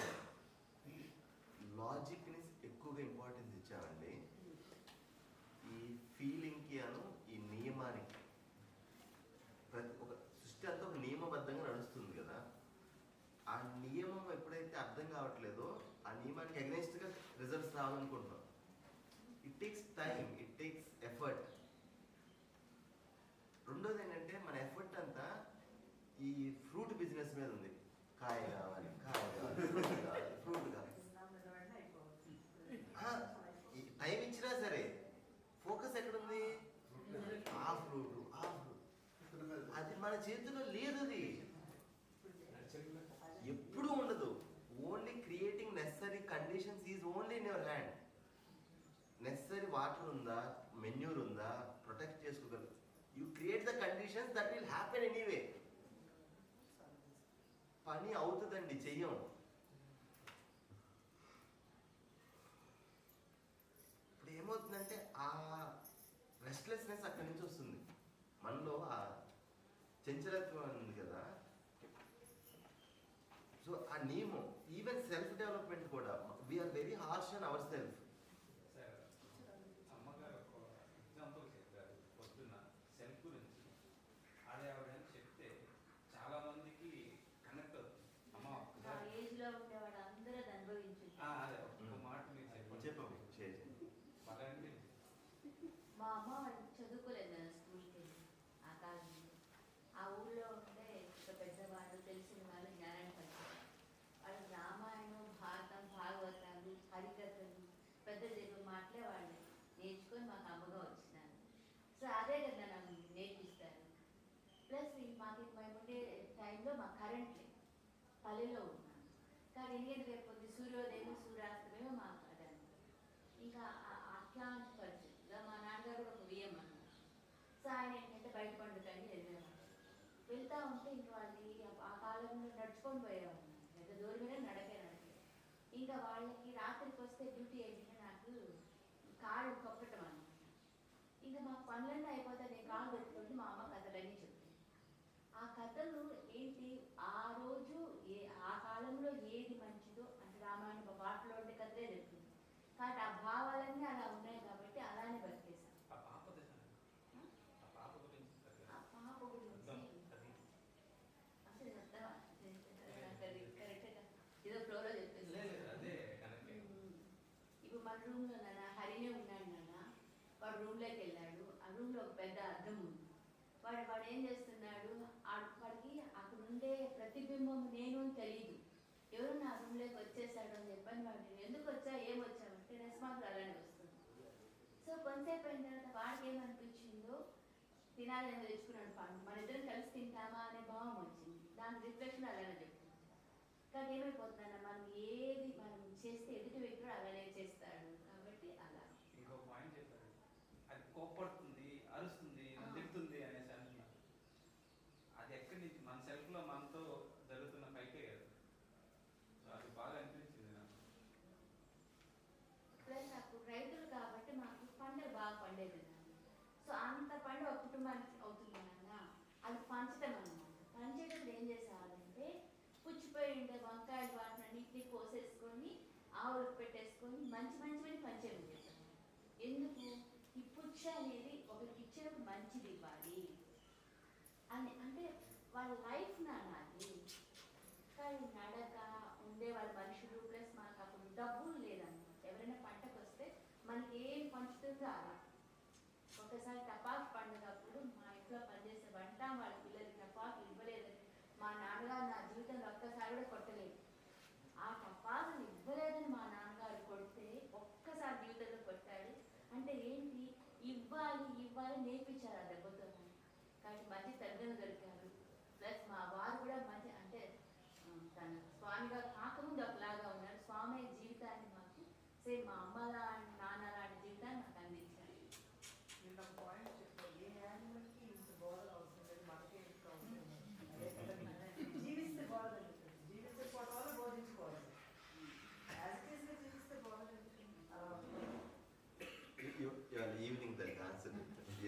లాజిక్ని ఎక్కువగా ఇంపార్టెన్స్ ఇచ్చామండి. ఈ ఫీలింగ్కి ఈ నియమానికి, ఒక సృష్టి అంతా ఒక నియమబద్ధంగా నడుస్తుంది కదా, ఆ నియమం ఎప్పుడైతే అర్థం కావట్లేదో ఆ నియమానికి అగెన్స్ట్గా రిజల్ట్స్ రావాలనుకుంటున్నాం. It takes time, it takes effort. రెండోది ఏంటంటే మన ఎఫర్ట్ అంతా ఈ ఫ్రూట్ బిజినెస్ మీద ఉంది. కాయ కావాలి, ఫ్రూట్ కావాలి. టైం ఇచ్చినా సరే ఫోకస్ ఎక్కడుంది? ఆ ఫ్రూట్ అది మన చేతిలో లేదు, అది ఎప్పుడూ ఉండదు. Only creating necessary conditions is only in your hand. Necessary water ఉందా, మెన్యూర్ ఉందా, ప్రొటెక్ట్ చేసుకోగలరు. You create the conditions that will happen anyway. పని అవుతుందండి, చెయ్యం. అక్కడి నుంచి వస్తుంది. మనలో ఆ చంచలత్వం ఉంది కదా, సో ఆ నియమం ఈవెన్ సెల్ఫ్ డెవలప్మెంట్ కూడా we're very harsh on our self. Sir అమ్మగారు ఒక ఎగ్జాంపుల్ చెప్పారు పొద్దున్న సెల్ఫ్ గురించి. అదే ఆవిడ చెప్తే చాలా మందికి కనెక్ట్ అవుతుంది. అమ్మ ఆ ఏజ్లో ఉండేవాడు అందరూ అది అనుభవించింది. అదే ఒక మాట మీరు చెప్పండి షేర్ చేయండి. బాగా అనిపించింది. మా అమ్మ వాళ్ళు చదువుకోలేదు కదా స్కూల్కి వెళ్ళి ఆ కాలంలో. ఆ ఊళ్ళో ఉంటే ఒక పెద్దవాళ్ళు తెలిసిన వాళ్ళు జ్ఞానాన్ని పంచారు. వాళ్ళు రామాయణం, భారతం, భాగవతాలు, హరికథలు, పెద్ద తెలుగు మాటలే వాళ్ళు నేర్చుకొని మాకు అమ్మగా వచ్చినారు. సో అదే కదా నాకు నేర్పిస్తారు. ప్లస్ మాకు మేము ఉండే టైంలో మాకు కరెంట్ లేదు, పల్లెలో ఉన్నాను. కానీ ఎందుకంటే రేపు సూర్యోదయం సూర్యాస్తమయం మాకు అదంతా. ఇంకా అట్లాంటి పరిస్థితుల్లో మా నాన్నగారు కూడా ఒక వియ్యం అన్నారు. సో ఆయన ఏంటంటే బయట పండుగని వెళ్ళేవాడు. వెళ్తూ ఉంటే ఇంక వాళ్ళని ఆ కాలంలో నడుచుకొని పోయేవాళ్ళు, ఎంత దూరమైనా నడకే. ఇంకా వాళ్ళకి రాత్రికి వస్తే డ్యూటీ ఏంటంటే నాకు కాళ్ళు కొట్టడం అనమాట. ఇంకా మా పనులన్నీ అయిపోతే నేను కాళ్ళు పెట్టుకుంటే మా అమ్మ కథలన్నీ చెప్పింది. ఆ కథలు ఏంటి, ఆ రోజు ఆ కాలంలో ఏది మంచిదో అంటే రామాయణ పాటలో ఉండే కథలే చెప్పింది. కాబట్టి ఆ భావాలన్నీ అలా ఉన్నాయి కాబట్టి అలానే బతికేశాను. ఆ పాప గురించి అసలు చెప్తావా? కరెక్ట్గా ఏదో ఫ్లోలో చెప్పేసి ఇప్పుడు మన రూమ్లో నాన్న హరినే ఉన్నాడు. నాన్న వాడు రూమ్లోకి వెళ్ళాడు. ఆ రూమ్లో ఒక పెద్ద అద్దం ఉంది. వాడు ఏం చేస్తున్నాడు, వాడికి అక్కడ ఉండే ప్రతిబింబం నేను తెలియదు. ఎవరు నా రూమ్లోకి వచ్చేసాడు అని చెప్పని వాడు ఎందుకు వచ్చా ఏమొచ్చావంటే రెస్పాన్స్ అలానే వస్తుంది. సో కొంతసేపు అయిన తర్వాత వాడికి ఏమనిపించిందో తినాలని తెచ్చుకున్నాడు పండు, మన ఇద్దరం కలిసి తింటామా అనే భావం వచ్చింది. దాని రిఫ్లెక్షన్ అలానే చెప్తుంది. కానీ ఏమైపోతుందన్న మనం ఏది మనం చేస్తే ఎదుటి వ్యక్తి కూడా అలానే చేస్తాడు. కాబట్టి అలా ఇంకో పాయింట్ చెప్పారు, అది కోప్పడుతుంది, అరుస్తుంది, తిడుతుంది అనేసి అంటున్నారు. అది ఎక్కడి నుంచి మన సెల్ఫ్లో మనతో జరుగుతున్న ఫైటే కదా. అది బాగా అనిపించింది నాకు. ప్లస్ నాకు రైతులు కాబట్టి మాకు పంటలు బాగా పండేది. సో అంత పంట ఒక కుటుంబానికి అవుతుంది అన్న, అది పంచడం అన్నమాట. పంచేటప్పుడు ఏం చేసేవాళ్ళంటే పుచ్చిపోయి ఉండే వంకాయలు వాటిని అన్నింటినీ కోసేసుకొని ఆవులకు పెట్టేసుకొని మంచి మంచివని పంచేది. ఎందుకు ఈ పుచ్చ అనేది ఒకరికి ఇచ్చేటప్పుడు మంచిది ఇవ్వాలి అని, అంటే వాళ్ళ లైఫ్ నాది. కానీ నడక ఉండే వాళ్ళ మనుషులు ప్లస్ మాకు అప్పుడు డబ్బులు లేదన్నమాట. ఎవరైనా పంటకు వస్తే మనకి ఏం పంచుతుందో అలా. ఒకసారి టపాకు పండుగప్పుడు మా ఇంట్లో పనిచేసే వంట వాళ్ళ పిల్లలకి టపాకు ఇవ్వలేదని మా నాన్నగారు నా జీవితంలో ఒక్కసారి కూడా కొట్టలేదు. ఆ టపాకులు ఇవ్వలేదని మా నాన్నగారు కొడితే ఒక్కసారి జీవితంలో కొట్టాడు. అంటే ఏంటి, ఇవ్వాలి ఇవ్వాలి నేర్పించారు ఆ దెబ్బతో. కాబట్టి మంచి తల్లిదండ్రులు దొరికారు. ప్లస్ మా వారు కూడా మంచి అంటే తన స్వామిగా కాకముందు ఒకలాగా ఉన్నారు. స్వామి జీవితాన్ని మాకు సేమ్ మా అమ్మ లాంటి నాన్న లాంటి జీవితాన్ని మాకు అందించారు. నిన్న పాయింట్ చెప్పారు, ఏ యానిమల్కి ఇంత బోధన అవసరం లేదు, మనకే ఇంత అవసరం లేదు. జీవిస్తే బోధన జీవించకపోవడం వల్ల బోధించుకోవాలి. యాజిటేస్గా జీవిస్తే బోధన ఇవాళ ఈవినింగ్ దానికి ఆన్సర్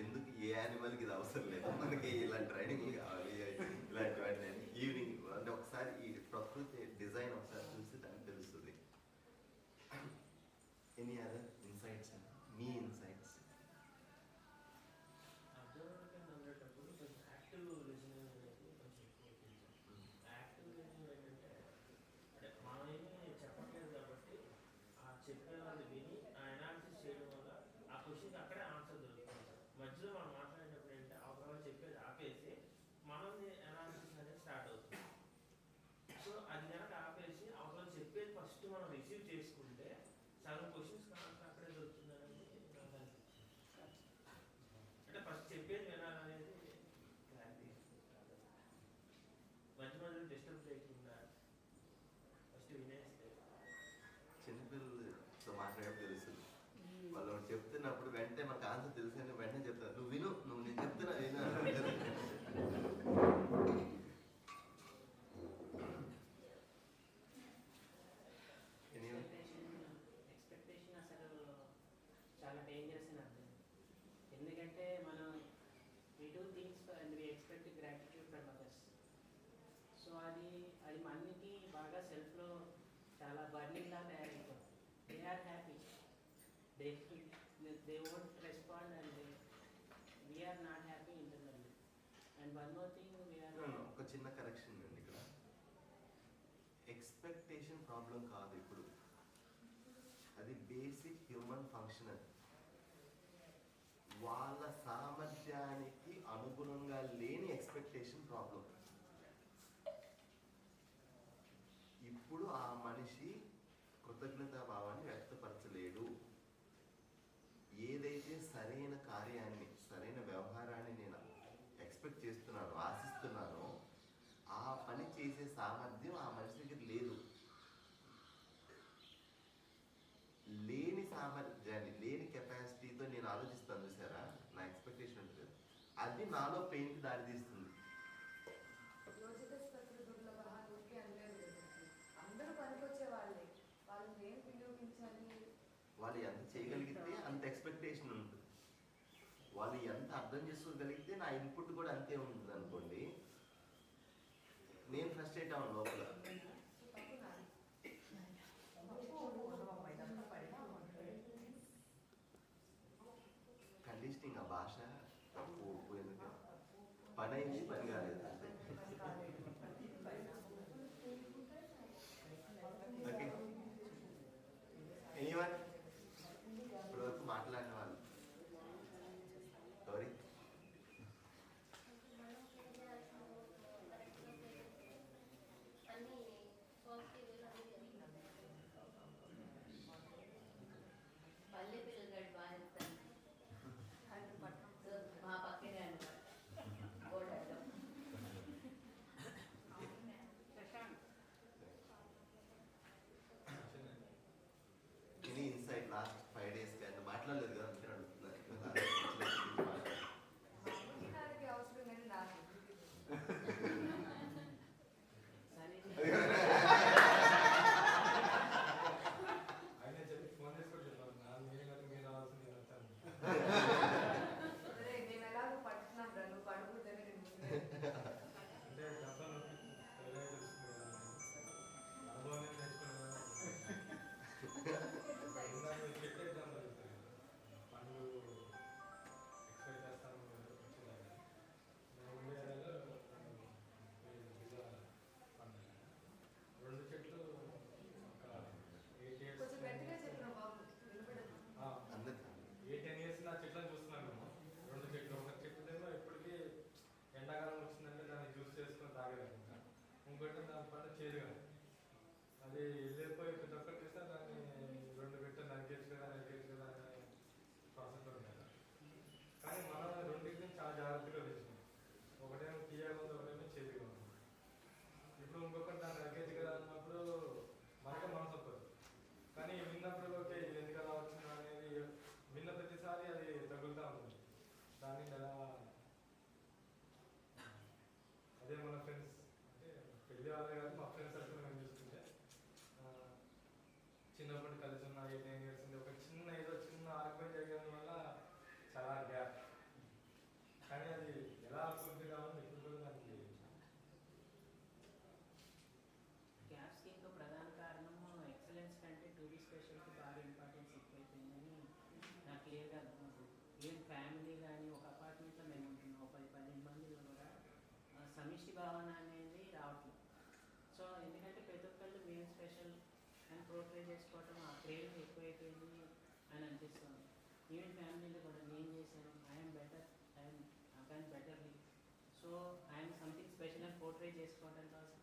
ఎందుకు ఏ యానిమల్కి ఇది అవసరం లేదు, మనకి ఇలాంటి ట్రైనింగ్ కావాలి ఇలాంటివన్నీ. ఈవినింగ్ అంటే ఒకసారి ఈ ప్రకృతి డిజైన్ ఒకసారి చూసి దానికి తెలుస్తుంది. ఎనీ అదర్ ఇన్సైట్స్, మీ ఇన్సైట్స్? అబ్జర్వేషన్ ఉండేటప్పుడు కొంచెం యాక్టివ్ లిజనింగ్ అనేది కొంచెం ఎక్కువ ఉంటుంది. యాక్టివ్ లిజనింగ్ ఏంటంటే అంటే మనమేమి చెప్పట్లేదు కాబట్టి ఆ చెప్పే వాళ్ళు విని ఆ అనాలిసిస్ చేయడం వల్ల ఆ క్వశ్చన్కి అక్కడే ఆన్సర్ దొరుకుతుంది. మధ్యలో మనం మాట్లాడేటప్పుడు ఏంటంటే అవతల చెప్పేది ఆపేసి మనల్ని అనాలిసిస్ అనేది స్టార్ట్ అవుతుంది. సో అది కనుక ఆపేసి అవతల చెప్పేది ఫస్ట్ మనం రిసీవ్ చేసుకుంటే సగం క్వశ్చన్స్ ఆన్సర్ అక్కడే దొరుకుతుంది అనేది నాకు అనిపించింది. అంటే ఫస్ట్ చెప్పేది వినాలనేది క్లారిటీ. మధ్య మధ్యలో డిస్టర్బ్ చేయకుండా ఫస్ట్ వినేస్తే చిన్నపిల్లలతో మాట్లాడేప్పుడు తెలుస్తుంది. వాళ్ళు చెప్తున్నప్పుడు వెంటనే మనకు ఆన్సర్ తెలుసు అని వెంటనే చెప్తారు, నువ్వు విను, నువ్వు నేను చెప్తున్నా విను అంటారు. ఎక్స్పెక్టేషన్ అసలు చాలా డేంజరస్ అని అర్థం. ఎందుకంటే మనం అది అది మనకి బాగా సెల్ఫ్లో చాలా బర్నింగ్లా తయారైపోతుంది. They are happy, they won't respond and we are not happy internally. And one more thing ఒక చిన్న కరెక్షన్ అండి ఇక్కడ. ఎక్స్పెక్టేషన్ ప్రాబ్లం కాదు ఇప్పుడు, అది బేసిక్ హ్యూమన్ ఫంక్షన్. అది వాళ్ళ సామర్థ్యానికి అనుగుణంగా లేని ఎక్స్పెక్టేషన్ ప్రాబ్లం. ఇప్పుడు ఆ మనిషి కృతజ్ఞతా భావాన్ని వ్యక్తపరచలేడు. ఏదైతే సరైన కార్యాన్ని, సరైన వ్యవహారాన్ని నేను ఎక్స్పెక్ట్ చేస్తున్నానో, ఆశిస్తున్నానో, ఆ పని చేసే సామర్థ్యం ఆ మనిషి దగ్గర లేదు. లేని సామర్థ్యాన్ని, లేని కెపాసిటీతో నేను ఆలోచిస్తాను చూసారా, నా ఎక్స్పెక్టేషన్ ఉంటుంది, అది నాలో పెయిన్కి దారితీస్తుంది. అందరూ పనికొచ్చే వాళ్ళే, వాళ్ళని ఏం వినియోగించాలి, వాళ్ళు ఎంత చేయగలిగితే అంత ఎక్స్పెక్టేషన్ ఉంటుంది. వాళ్ళు ఎంత అర్థం చేసుకోగలిగితే నా ఇన్పుట్ కూడా అంతే ఉంటుంది అనుకోండి. నేను ఫ్రస్ట్రేట్ అవ్వను లోపల. కండిషనింగ్, ఆ భాష తప్పు ఒప్పు, ఎందుకంటే పని అయింది, పని కాలేదు అంతే. ఓకే, ఎనీవన్ ఇప్పుడు వరకు మాట్లాడిన వాళ్ళు ఎవరి? పల్లె పిల్లగాడు బాగా చెప్తాను. మా పక్కనే అనమాట. ఎనీ ఇన్సైట్ లాస్ట్ 5 days కానీ మాట్లాడలేదు కదా, అందుకే అడుగుతున్నారు. అవసరం కానీ నాకు ఆయన చెప్పి ఫోన్ చేసి కూడా చెప్పాను, మీరు రావాల్సింది నేను వచ్చాను. మేము ఎలాగో పట్టుకున్నాం రా, నువ్వు పడుకుంటేనే నేను ముందే అంటే డబ్బా నొప్పి తెలుస్తుంది కదా, అనుభవం నేర్చుకున్నాను. చెక్ ఎగ్జామ్ జరుగుతుంది, పనులు ఎక్స్పెక్ట్ చేస్తాను వచ్చిందాక. నేను ఉండే ఏరియాలో పిజ్జా పండుగ 2 చెట్లు ఒక 8 years కొంచెం గట్టిగా చెప్పిన బాబు, వినపడదు. 8-10 years నా చెట్లను చూస్తున్నాను మేము. 2 చెట్లు, ఒక చెట్టుదేమో ఇప్పటికీ ఎండాకాలం వచ్చిందంటే దాన్ని జ్యూస్ చేసుకొని తాగేదాన్ని. ఇంకోటి దాని పంట చేదుగా, అది వెళ్ళిపోయి ప్రతి ఒక్కరు చూస్తే దాన్ని 2 పెట్టలు నరికేచ్చు కదా అనే ప్రాసెస్లో ఉండేది. కానీ మనం 2 చాలా జాగ్రత్తగా తెచ్చుకున్నాం. ఒకటేమో తీయగా ఉంది, ఒకటేమో చేదుగా ఉంది. ఇప్పుడు ఇంకొకటి దాన్ని నరికేచ్చు కదా అన్నప్పుడు మనకే మనసు వస్తుంది. కానీ విన్నప్పుడు ఓకే ఇది ఎందుకు అలా వచ్చిందా అనేది విన్న ప్రతిసారి అది తగులుతూ ఉంటుంది. దాన్ని ఎలా అదే మన ఫ్రెండ్స్, అంటే పెళ్లి వాళ్ళే కాదు, మా ఫ్రెండ్స్ సర్కిల్ మేము చూసుకుంటే చిన్నప్పుడు కలిసి ఉన్న 8-9 years ఉంది. ఒక చిన్న ఏదో చిన్న ఆర్గ్యుమెంట్ చేయడం వల్ల చాలా గ్యాప్. కానీ అది ఎలా పూర్తి కావాలని ఇప్పుడు కూడా దానికి గ్యాప్స్కి ఇంకో ప్రధాన కారణం ఎక్సలెన్స్ కంటే టూబీ స్పెషల్కి బాగా ఇంపార్టెన్స్ ఎక్కువైపోయిందని నాకు క్లియర్గా అర్థమవుతుంది. ఈవెన్ ఫ్యామిలీ కానీ ఒక అపార్ట్మెంట్లో మేము ఉంటున్నాం, 10-12 మందిలో కూడా సమిష్టి భావన అనేది రావట్లేదు. సో ఎందుకంటే ప్రతి ఒక్కళ్ళు మేము స్పెషల్ అని ప్రోట్రే చేసుకోవటం, ఆ క్రేవ్ ఎక్కువైపోయింది అని అనిపిస్తుంది. ఈవెన్ ఫ్యామిలీలో కూడా నేను చేశాను, I'm better, I'm betterly, so I'm something special అని పోర్ట్రే చేసుకోవడం కోసం.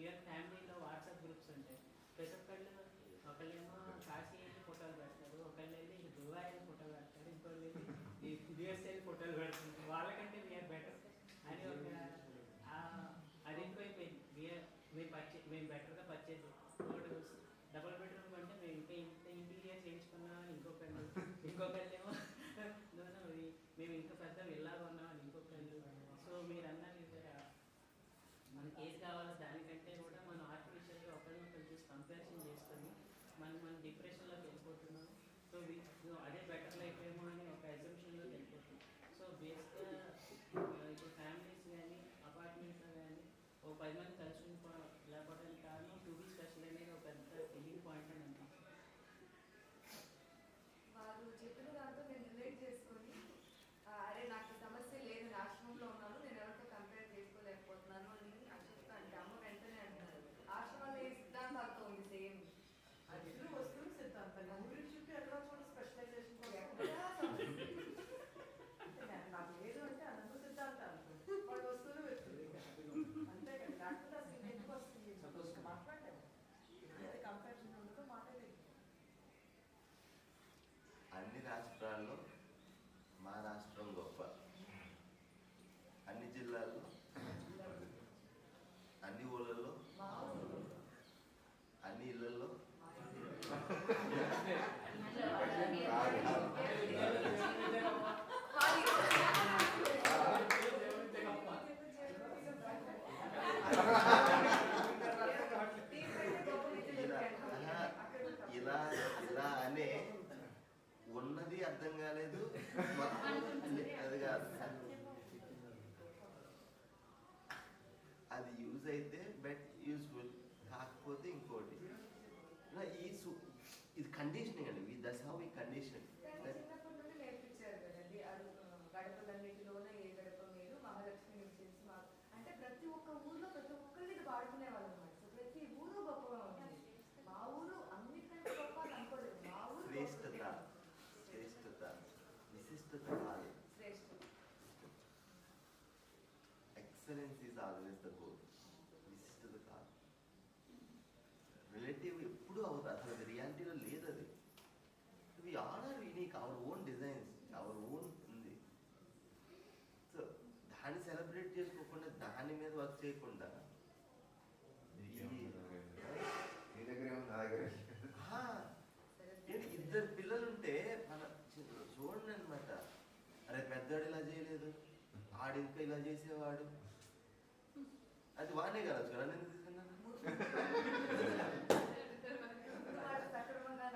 ఈవెన్ ఫ్యామిలీలో వాట్సాప్ గ్రూప్స్ ఉంటాయి. ప్రతి ఒక్కళ్ళు, ఒకళ్ళేమో కాశీ వెళ్ళి ఫోటోలు పెడతారు, ఒకళ్ళు వెళ్ళి దుబాయ్ వెళ్ళి ఫోటో పెడతారు, ఇంకోళ్ళు వెళ్ళి యూఎస్ వెళ్ళి ఫోటోలు పెడుతుంటారు. వాళ్ళకంటే వీఆర్ బెటర్ అని ఒక అది ఎక్కువైపోయింది. మేము బెటర్గా పర్చేజ్. ఒకటి డబుల్ బెడ్రూమ్ అంటే మేము ఇంత ఇంటీరియర్ చేయించుకున్నామని ఇంకొకళ్ళేమో మేము ఇంకా పెద్ద విల్లాగా ఉన్నామని ఇంకొకళ్ళు. సో మీరు అన్నారు మనకి ఏది కావాలో దానికంటే కూడా మనం ఆర్టిఫిషియల్గా ఒకరినొకరు చూసి కంపారిజన్ చేసుకొని మనం డిప్రెషన్లోకి వెళ్ళిపోతున్నాం. సో అదే బెటర్ లైఫ్ ఏమో అని ఒక అజంప్షన్లోకి వెళ్ళిపోతున్నాం. సో బేస్గా ఇప్పుడు ఫ్యామిలీస్ కానీ అపార్ట్మెంట్లో కానీ ఒక 10 మంది కలిసి లేకపోవడానికి కారణం టు బీ స్పెషల్ అనేది ఒక పెద్ద ఫీలింగ్ పాయింట్ అని అనిపిస్తుంది. వాళ్ళు చెప్పిన దాంతో నేను రిలేట్ చేసుకొని అరే నాకు సమస్య లేదు, నేను ఆశ్రమంలో ఉన్నాను, నేను ఎవరితో కంపేర్ చేసుకోలేకపోతున్నాను అని చెప్తా అంటే అమ్మ వెంటనే అంటారు ఆశ్రమంలో ఏ సిద్ధాంతాలతో ఉంది సేమ్ అర్జునుడు వస్తువులు సిద్ధాంతం ఊరి చుట్టూ ఎక్కడో చోట స్పెషలైజేషన్ నాకు లేదు అంటే అనంత సిద్ధాంతాలు వాడు వస్తువులు వెళ్తుంది అంతే కదా లేకపోతే అసలు ఎందుకు వస్తుంది మాట్లాడాము ఏదైతే కంపారిజన్ ఉండదో మాట్లాడలేదు. అన్ని రాష్ట్రాల్లో మా రాష్ట్రం గొప్ప, అన్ని జిల్లాల్లో అన్ని ఊళ్ళల్లో అన్ని ఇళ్ళల్లో ఇలా ఇలా అనే ఉన్నది అర్థం కాలేదు, అది కాదు, అది యూజ్ అయితే బట్ యూస్ఫుల్ కాకపోతే ఇంకోటి ఇది కండిషనింగ్ అండి, దట్స్ హౌ వి కండిషన్. చిన్నప్పటి నుండి నేర్పించారు కదండి, అది గడపలన్నిటిలోనే ఏ గడప మీరు మహాలక్ష్మి నిలిచేసి మాకు అంటే ప్రతి ఒక్క ఊర్లో ప్రతి ఒక్కరిని ఇది వాడుకునే వాళ్ళు అనమాట. సో ప్రతి ఊరు గొప్పగా ఉంటుంది. మా ఊరు అన్నిటికంటే గొప్ప అని అనుకోలేదు, మా ఊరు శ్రేష్టత విశిష్టత కాదు, excellence is always the goal, విశిష్టత కాదు. రిలేటివ్ ఎప్పుడు అవుతుంది, అసలు అది రియాలిటీలో లేదు. అది we all are unique, our own designs, our own ఉంది. సో దాన్ని సెలబ్రేట్ చేసుకోకుండా దాని మీద వర్క్ చేయకుండా ఇద్దరు పిల్లలుంటే మన చూడండి అనమాట, అరే పెద్దవాడు ఇలా చేయలేదు, ఆడు ఇంకా ఇలా చేసేవాడు, అది వాడే కలవచ్చు కదా, నేను తీసుకున్నాను. సక్రమంగా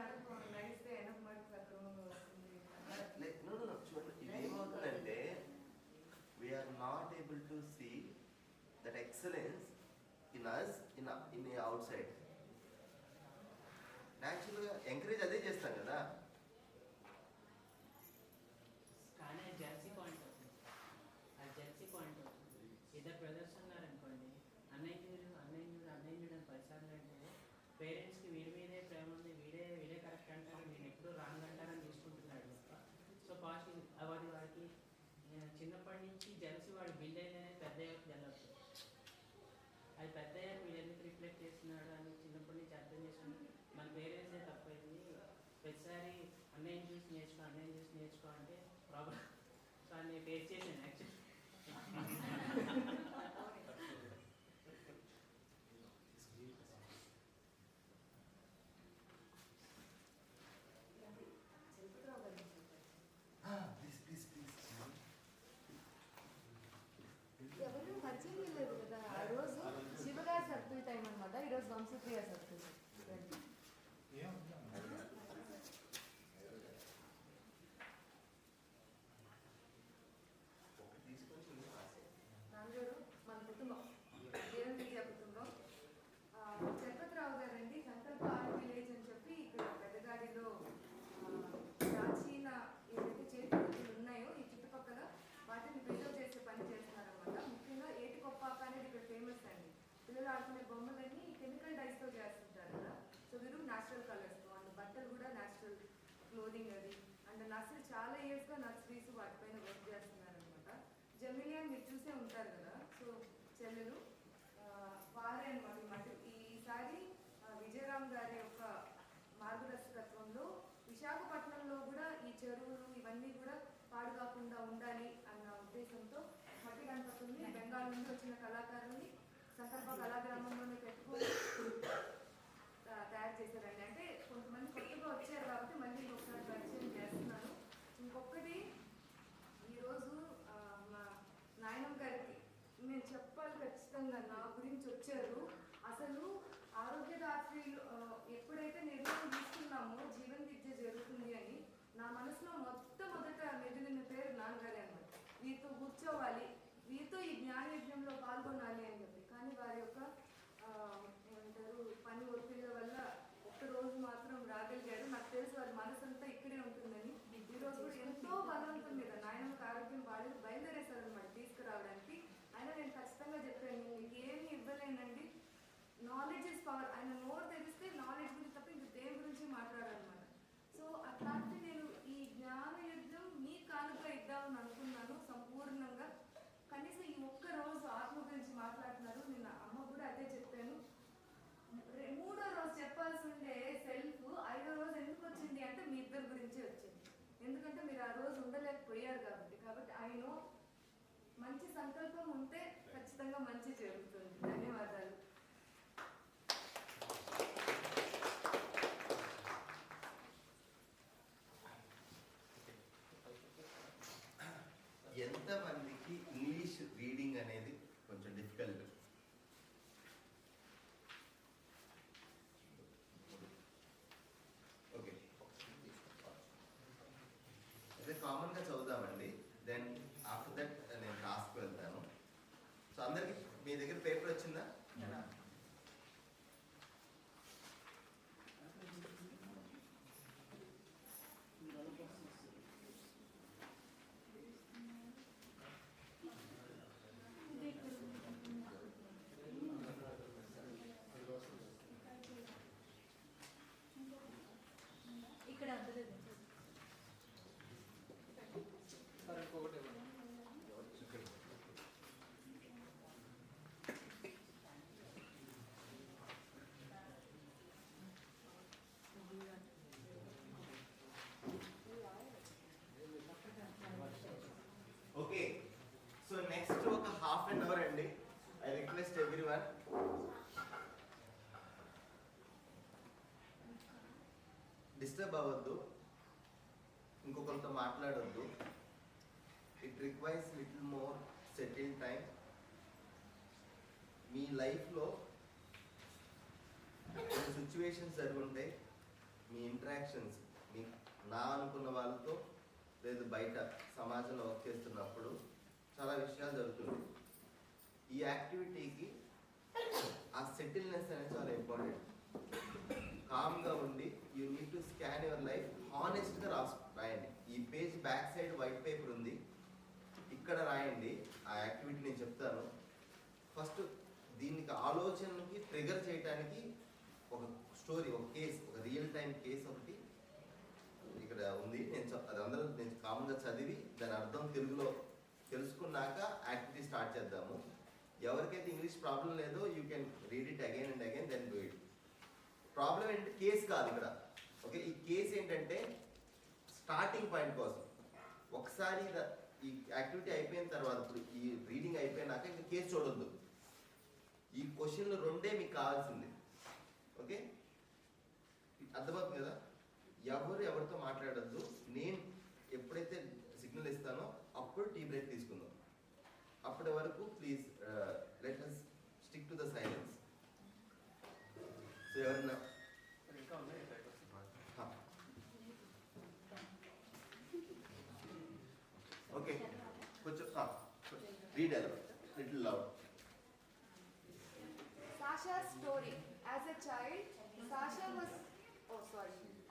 నడిస్తే ఎనభై మటుకు సక్రమంగా వస్తుంది. చూడండి ఇదేమవుతుందంటే we are not able to see that excellence in us in outside. యాక్చువల్గా ఎంకరేజ్ అదే చేస్తాం కదా. కానీ జెర్సీ పాయింట్ అవుతుంది, అది జెర్సీ పాయింట్ అవుతుంది. ఇద్దరు బ్రదర్స్ ఉన్నారనుకోండి, అన్నయ్య చూడు అని పరిసార్లు అంటే పేరెంట్స్కి వీడి మీదే ప్రేమ ఉంది, వీడే కరెక్ట్ అంటారు, నేను ఎప్పుడూ రాంగ్ అంటారని తీసుకుంటున్నాడు. సో పాజిటివ్ వాడికి చిన్నప్పటి నుంచి జెర్సీ వాడు బిల్డ్ అయితేనే పెద్ద జల్లవచ్చు. అది పెద్ద వీడు ఎందుకు రిఫ్లెక్ట్ చేస్తున్నాడు అని చిన్నప్పటి నుంచి అర్థం చేసుకుని మన పేరెంట్సే తప్పైంది. ప్రతిసారి అన్నయ్యని చూసి నేర్చుకో అంటే ప్రాబ్లం. సో నేను ఫేస్ చేశాను యాక్చువల్లీ. ఎవరు పరిచయం లేదు కదా. ఆ రోజు శివగారి సర్కిల్ టైం అనమాట, ఈరోజు వంశప్రియ సర్కిల్. నాన్నగారు మన కుటుంబం దేవుని విద్యా కుటుంబం. చలపతిరావు గారండి సంకల్ప ఆర్ట్ విలేజ్ అని చెప్పి ఇక్కడ పెద్దగాడిలో ప్రాచీన ఏదైతే చేతి ఉన్నాయో ఈ చుట్టుపక్కల వాటిని ప్రిజర్వ్ చేసే పని చేస్తున్నారనమాట. ముఖ్యంగా ఏటి కొప్పాక అనేది ఇక్కడ ఫేమస్ అండి. పిల్లలు ఆడుకునే బొమ్మలన్నీ కెమికల్ డైస్తో చేస్తుంటారు కదా. సో వీరు న్యాచురల్ కలర్స్తో అండ్ బట్టలు కూడా న్యాచురల్ క్లోదింగ్ అది అండ్ నర్సరీ చాలా ఇయర్స్గా నర్సరీస్ వాటిపైన వర్క్ చేస్తున్నారనమాట. జమిలియా మీరు చూసే ఉంటారు కదా. సో చెల్లెలు వారే అనమాట. ఈసారి విజయరామ్ గారి యొక్క మార్గదర్శకత్వంలో విశాఖపట్నంలో కూడా ఈ చెరువులు ఇవన్నీ కూడా పాడు కాకుండా ఉండాలి అన్న ఉద్దేశంతో మట్టి గణపతుల్ని బెంగాల్ నుండి వచ్చిన కళాకారుల్ని సంకల్ప కళాగ్రామంలోనే పెట్టుకొని తయారు చేశారండి. అంటే కొంతమంది కొత్తగా వచ్చారు కాబట్టి మళ్ళీ ఒకసారి పరిచయం చేస్తున్నాను. ఇంకొకటి ఈరోజు మా నాయనమ్మ గారికి నేను చెప్పాలి ఖచ్చితంగా, నా గురించి వచ్చారు. అసలు ఆరోగ్యదాత్రిలో ఎప్పుడైతే నిర్ణయం తీసుకున్నామో జీవన విద్య జరుగుతుంది అని నా మనసులో మొట్టమొదట మెదిలిన పేరు నాన్నగారే అన్నమాట. వీరితో కూర్చోవాలి, వీరితో ఈ జ్ఞాన యజ్ఞంలో పాల్గొనాలి అని చెప్పి. కానీ వారి యొక్క ఏమంటారు పని ఒత్తిళ్ళ వల్ల ఒక్కరోజు మాత్రం రాగలిగారు. నాకు తెలుసు వారి మనసంతా ఇక్కడే ఉంటుందని. ఈరోజు కూడా ఎంతో బలవంతం మీద నాయనమ్మకి ఆరోగ్యం బాగా బయలుదేరేశారు అనమాట తీసుకురావడానికి. అయినా నేను ఖచ్చితంగా చెప్పాను, మీకు ఏమీ ఇవ్వలేనండి, నాలెడ్జ్ ఇస్ పవర్. ఆయన నోరు తెరిస్తే నాలెడ్జ్ గురించి తప్ప ఇంక దేని గురించి మాట్లాడాలన్నమాట. సో అట్లాంటి నేను ఈ జ్ఞాన యుద్ధం మీ కానుక ఇద్దామని అనుకున్నాను సంపూర్ణంగా. కనీసం ఈ ఒక్క రోజు ఆత్మ గురించి మాట్లాడుతున్నారు. నేను అమ్మ కూడా అదే చెప్పాను. మూడో రోజు చెప్పాల్సి ఉండే సెల్ఫ్ 5వ రోజు ఎందుకు వచ్చింది అంటే మీ ఇద్దరి గురించి వచ్చింది. ఎందుకంటే మీరు ఆ రోజు ఉండలేకపోయారు కాబట్టి ఆయన మంచి సంకల్పం ఉంటే ఖచ్చితంగా మంచి జరుగుతుంది. ధన్యవాదాలు. ఎంతమందికి ఇంగ్లీష్ రీడింగ్ అనేది కొంచెం డిఫికల్ట్? ఓకే, అయితే కామన్గా చదువుదామండి. దెన్ ఆఫ్టర్ దట్ నేను క్లాస్కి వెళ్తాను. సో అందరికి మీ దగ్గర పేపర్ వచ్చిందా? ఇక్కడ అందరూ ఓకే, సో నెక్స్ట్ ఒక హాఫ్ అన్ అవర్ అండి. ఐ రిక్వెస్ట్ ఎవ్రీవన్, డిస్టర్బ్ అవ్వద్దు, ఇంకొకరితో మాట్లాడొద్దు. It requires little more settle time. మీ లైఫ్లో కొన్ని సిచ్యువేషన్స్ జరుగుంటాయి. మీ ఇంటరాక్షన్స్ మీ నా అనుకున్న వాళ్ళతో లేదు బయట సమాజంలో వర్క్ చేస్తున్నప్పుడు చాలా విషయాలు జరుగుతుంది. ఈ యాక్టివిటీకి ఆ సెటిల్నెస్ అనేది చాలా ఇంపార్టెంట్. కామ్గా ఉండి you need to scan your life. హానెస్ట్గా రాయండి. ఈ page back side white paper ఉంది, ఇక్కడ రాయండి. ఆ యాక్టివిటీ నేను చెప్తాను. ఫస్ట్ దీనికి ఆలోచనకి ట్రిగర్ చేయడానికి ఒక స్టోరీ, ఒక కేస్, ఒక రియల్ టైం కేస్ ఒకటి ఇక్కడ ఉంది. అది అందరూ నేను కామన్గా చదివి దాని అర్థం తెలుగులో తెలుసుకున్నాక యాక్టివిటీ స్టార్ట్ చేద్దాము. ఎవరికైతే ఇంగ్లీష్ ప్రాబ్లం లేదో you can read it again and again, then do it. Problem ఏంటంటే కేస్ కాదు ఇక్కడ. ఓకే, ఈ కేస్ ఏంటంటే స్టార్టింగ్ పాయింట్ కోసం. ఒకసారి ఈ యాక్టివిటీ అయిపోయిన తర్వాత, ఇప్పుడు ఈ రీడింగ్ అయిపోయినాక ఇంకా కేసు చూడొద్దు. ఈ క్వశ్చన్లు రెండే మీకు కావాల్సింది. ఓకే, అర్థమవుతుంది కదా? ఎవరితో మాట్లాడొద్దు. నేను ఎప్పుడైతే సిగ్నల్ ఇస్తానో అప్పుడు టీ బ్రేక్ తీసుకుందాం. అప్పటి వరకు please let us stick to the silence. So ఎవరన్నా ఓకే, కొంచెం రీడ్ అలా little loud. Sasha's story. As a child, Sasha was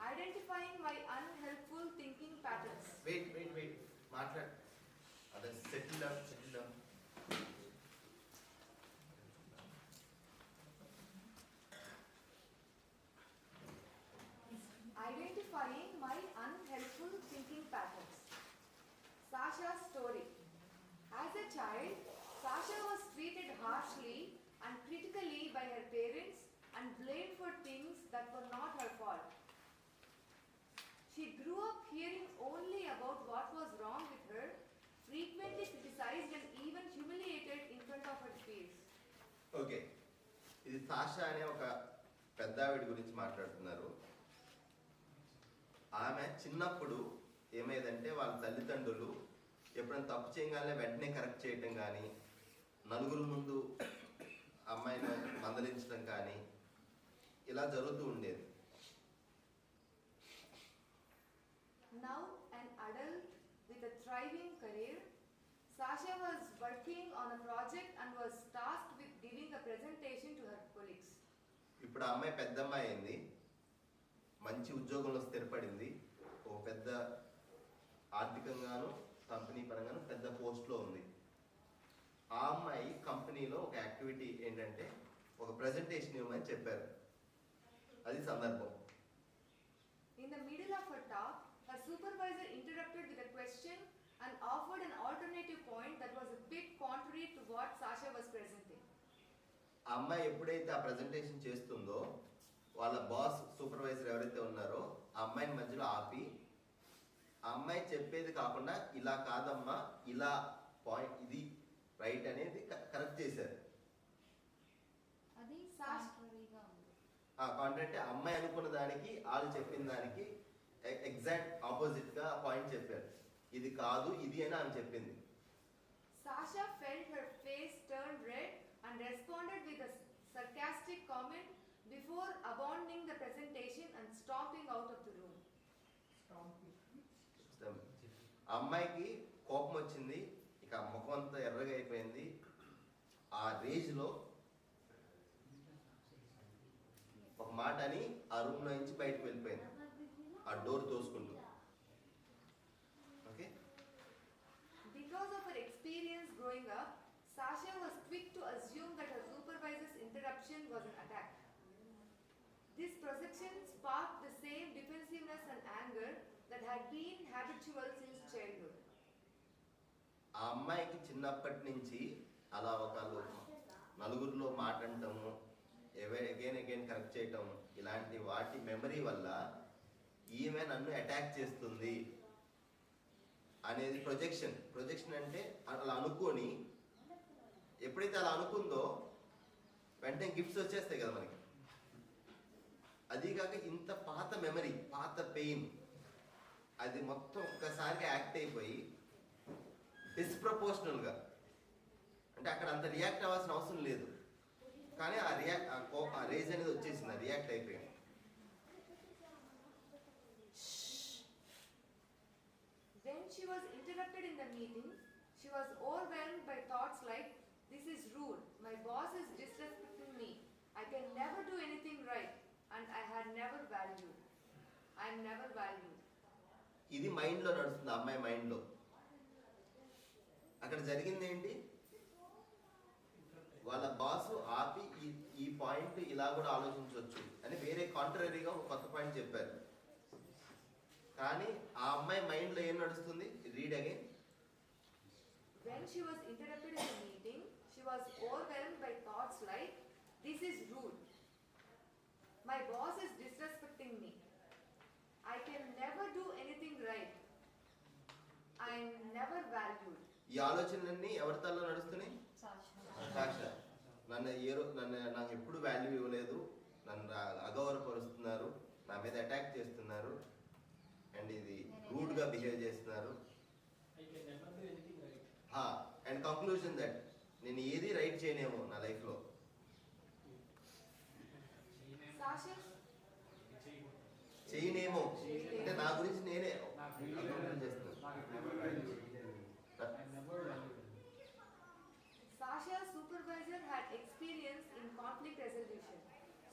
identifying my unhelpful thinking patterns. Wait. మాట్లాడు. అదే settle down. Identifying my unhelpful thinking patterns. Sasha's story. As a child, Sasha was treated harshly and critically by her parents and blamed for things that were not her fault. She grew up hearing only about what was wrong with her, frequently criticized and even humiliated in front of her peers. Okay, ఇది సాషా అనే ఒక పెద్దావిడ గురించి మాట్లాడుతున్నారు. ఆమె చిన్నప్పుడు ఏమైందంటే వాళ్ళ తల్లిదండ్రులు ఎప్పుడైనా తప్పు చేయగానే వెంటనే కరెక్ట్ చేయటం కానీ, నలుగురు ముందు అమ్మాయిని మందలించడం కానీ ఇలా జరుగుతూ ఉండేది. Now an adult with a thriving career, Sasha was working on a project and was tasked with giving a ఇప్పుడు ఆ అమ్మాయి పెద్ద అమ్మాయి అయింది, మంచి ఉద్యోగంలో స్థిరపడింది, ఒక పెద్ద ఆర్థికంగాను కంపెనీ పరంగాను పెద్ద పోస్ట్లో ఉంది. ఆ అమ్మాయి కంపెనీలో ఒక యాక్టివిటీ ఏంటంటే ఒక ప్రెజెంటేషన్ ఇవ్వమని చెప్పారు. అది సందర్భం. In the middle of her talk, her supervisor interrupted with a question and offered an alternative point that was a bit contrary to what Sasha was presenting. ఆ అమ్మాయి ఎప్పుడైతే ఆ ప్రెజెంటేషన్ చేస్తుందో వాళ్ళ బాస్ సూపర్వైజర్ ఎవరైతే ఉన్నారో ఆ అమ్మాయిని మధ్యలో ఆపి, ఆ అమ్మాయి చెప్పేది కాకుండా ఇలా కాదమ్మా, ఇలా పాయింట్, ఇది రైట్ అనేది కరెక్ట్ చేశారు. అది కాంట్రరీగా ఉంది. కాంట్రాక్ట్ అమ్మాయి అనుకున్న దానికి వాళ్ళు చెప్పిన దానికి ఎగ్జాక్ట్ ఆపోజిట్ గా పాయింట్ చెప్పారు. ఇది కాదు, ఇది అని ఆమె చెప్పింది. Sasha felt her face turn red and responded with a sarcastic comment before abandoning the presentation and stomping out of the room. ఆ అమ్మాయికి కోపం వచ్చింది, ఇక ముఖం అంతా ఎర్రగా అయిపోయింది. ఆ రేజ్ లో ఒక మాట అని ఆ రూమ్ లో నుంచి బయటకు వెళ్ళిపోయింది, ఆ డోర్ తోసుకుంటూ. Okay. Because of her experience growing up, Sasha was quick to assume that her supervisor's interruption was an attack. This perception sparked the same defensiveness and anger that had been habitual since childhood. ఆ అమ్మాయికి చిన్నప్పటి నుంచి అలా ఒక నలుగురిలో మాట్లాడటము, అగైన్ కరెక్ట్ చేయటం, ఇలాంటి వాటి మెమరీ వల్ల ఈమె నన్ను అటాక్ చేస్తుంది అనేది ప్రొజెక్షన్ అంటే అలా అనుకొని, ఎప్పుడైతే అలా అనుకుందో వెంటనే గిఫ్ట్స్ వచ్చేస్తాయి కదా మనకి. అది కాక ఇంత పాత మెమరీ, పాత పెయిన్, అది మొత్తం ఒక్కసారిగా యాక్ట్ అయిపోయి డిస్ప్రపోర్షనల్గా, అంటే అక్కడ అంత రియాక్ట్ అవ్వాల్సిన అవసరం లేదు, కానీ ఆ రేజ్ అనేది వచ్చేసింది, రియాక్ట్ అయిపోయింది. When she was interrupted in the meeting, she was overwhelmed by thoughts like, this is rude, my boss is disrespecting me, I can never do anything right, and I am never valued. ఇది మైండ్లో నడుస్తుంది, అమ్మాయి మైండ్లో. అక్కడ జరిగింది ఏంటి, వాళ్ళ బాస్ ఆపి ఈ పాయింట్ ఇలా కూడా ఆలోచించవచ్చు అని వేరే కాంట్రరీగా ఒక కొత్త పాయింట్ చెప్పారు. కానీ ఆ అమ్మాయి మైండ్లో ఏం నడుస్తుంది, read again. When she was interrupted in the meeting, she was overwhelmed by thoughts like, this is rude, my boss is disrespecting me, I can never do anything right, I am never valued. ఈ ఆలోచనలన్నీ ఎవరి తల్లో నడుస్తున్నాయి? సాక్ష. నాకు ఎప్పుడు వాల్యూ ఇవ్వలేదు, నన్ను అగౌరవపరుస్తున్నారు, నా మీద అటాక్ చేస్తున్నారు, అండ్ ఇది రూడ్గా బిహేవ్ చేస్తున్నారు. అండ్ కంక్లూజన్ దట్ నేను ఏది రైట్ చేయనేమో నా లైఫ్లో. చేయనేమో అంటే నా గురించి నేనే Sasha's supervisor had experience in conflict resolution,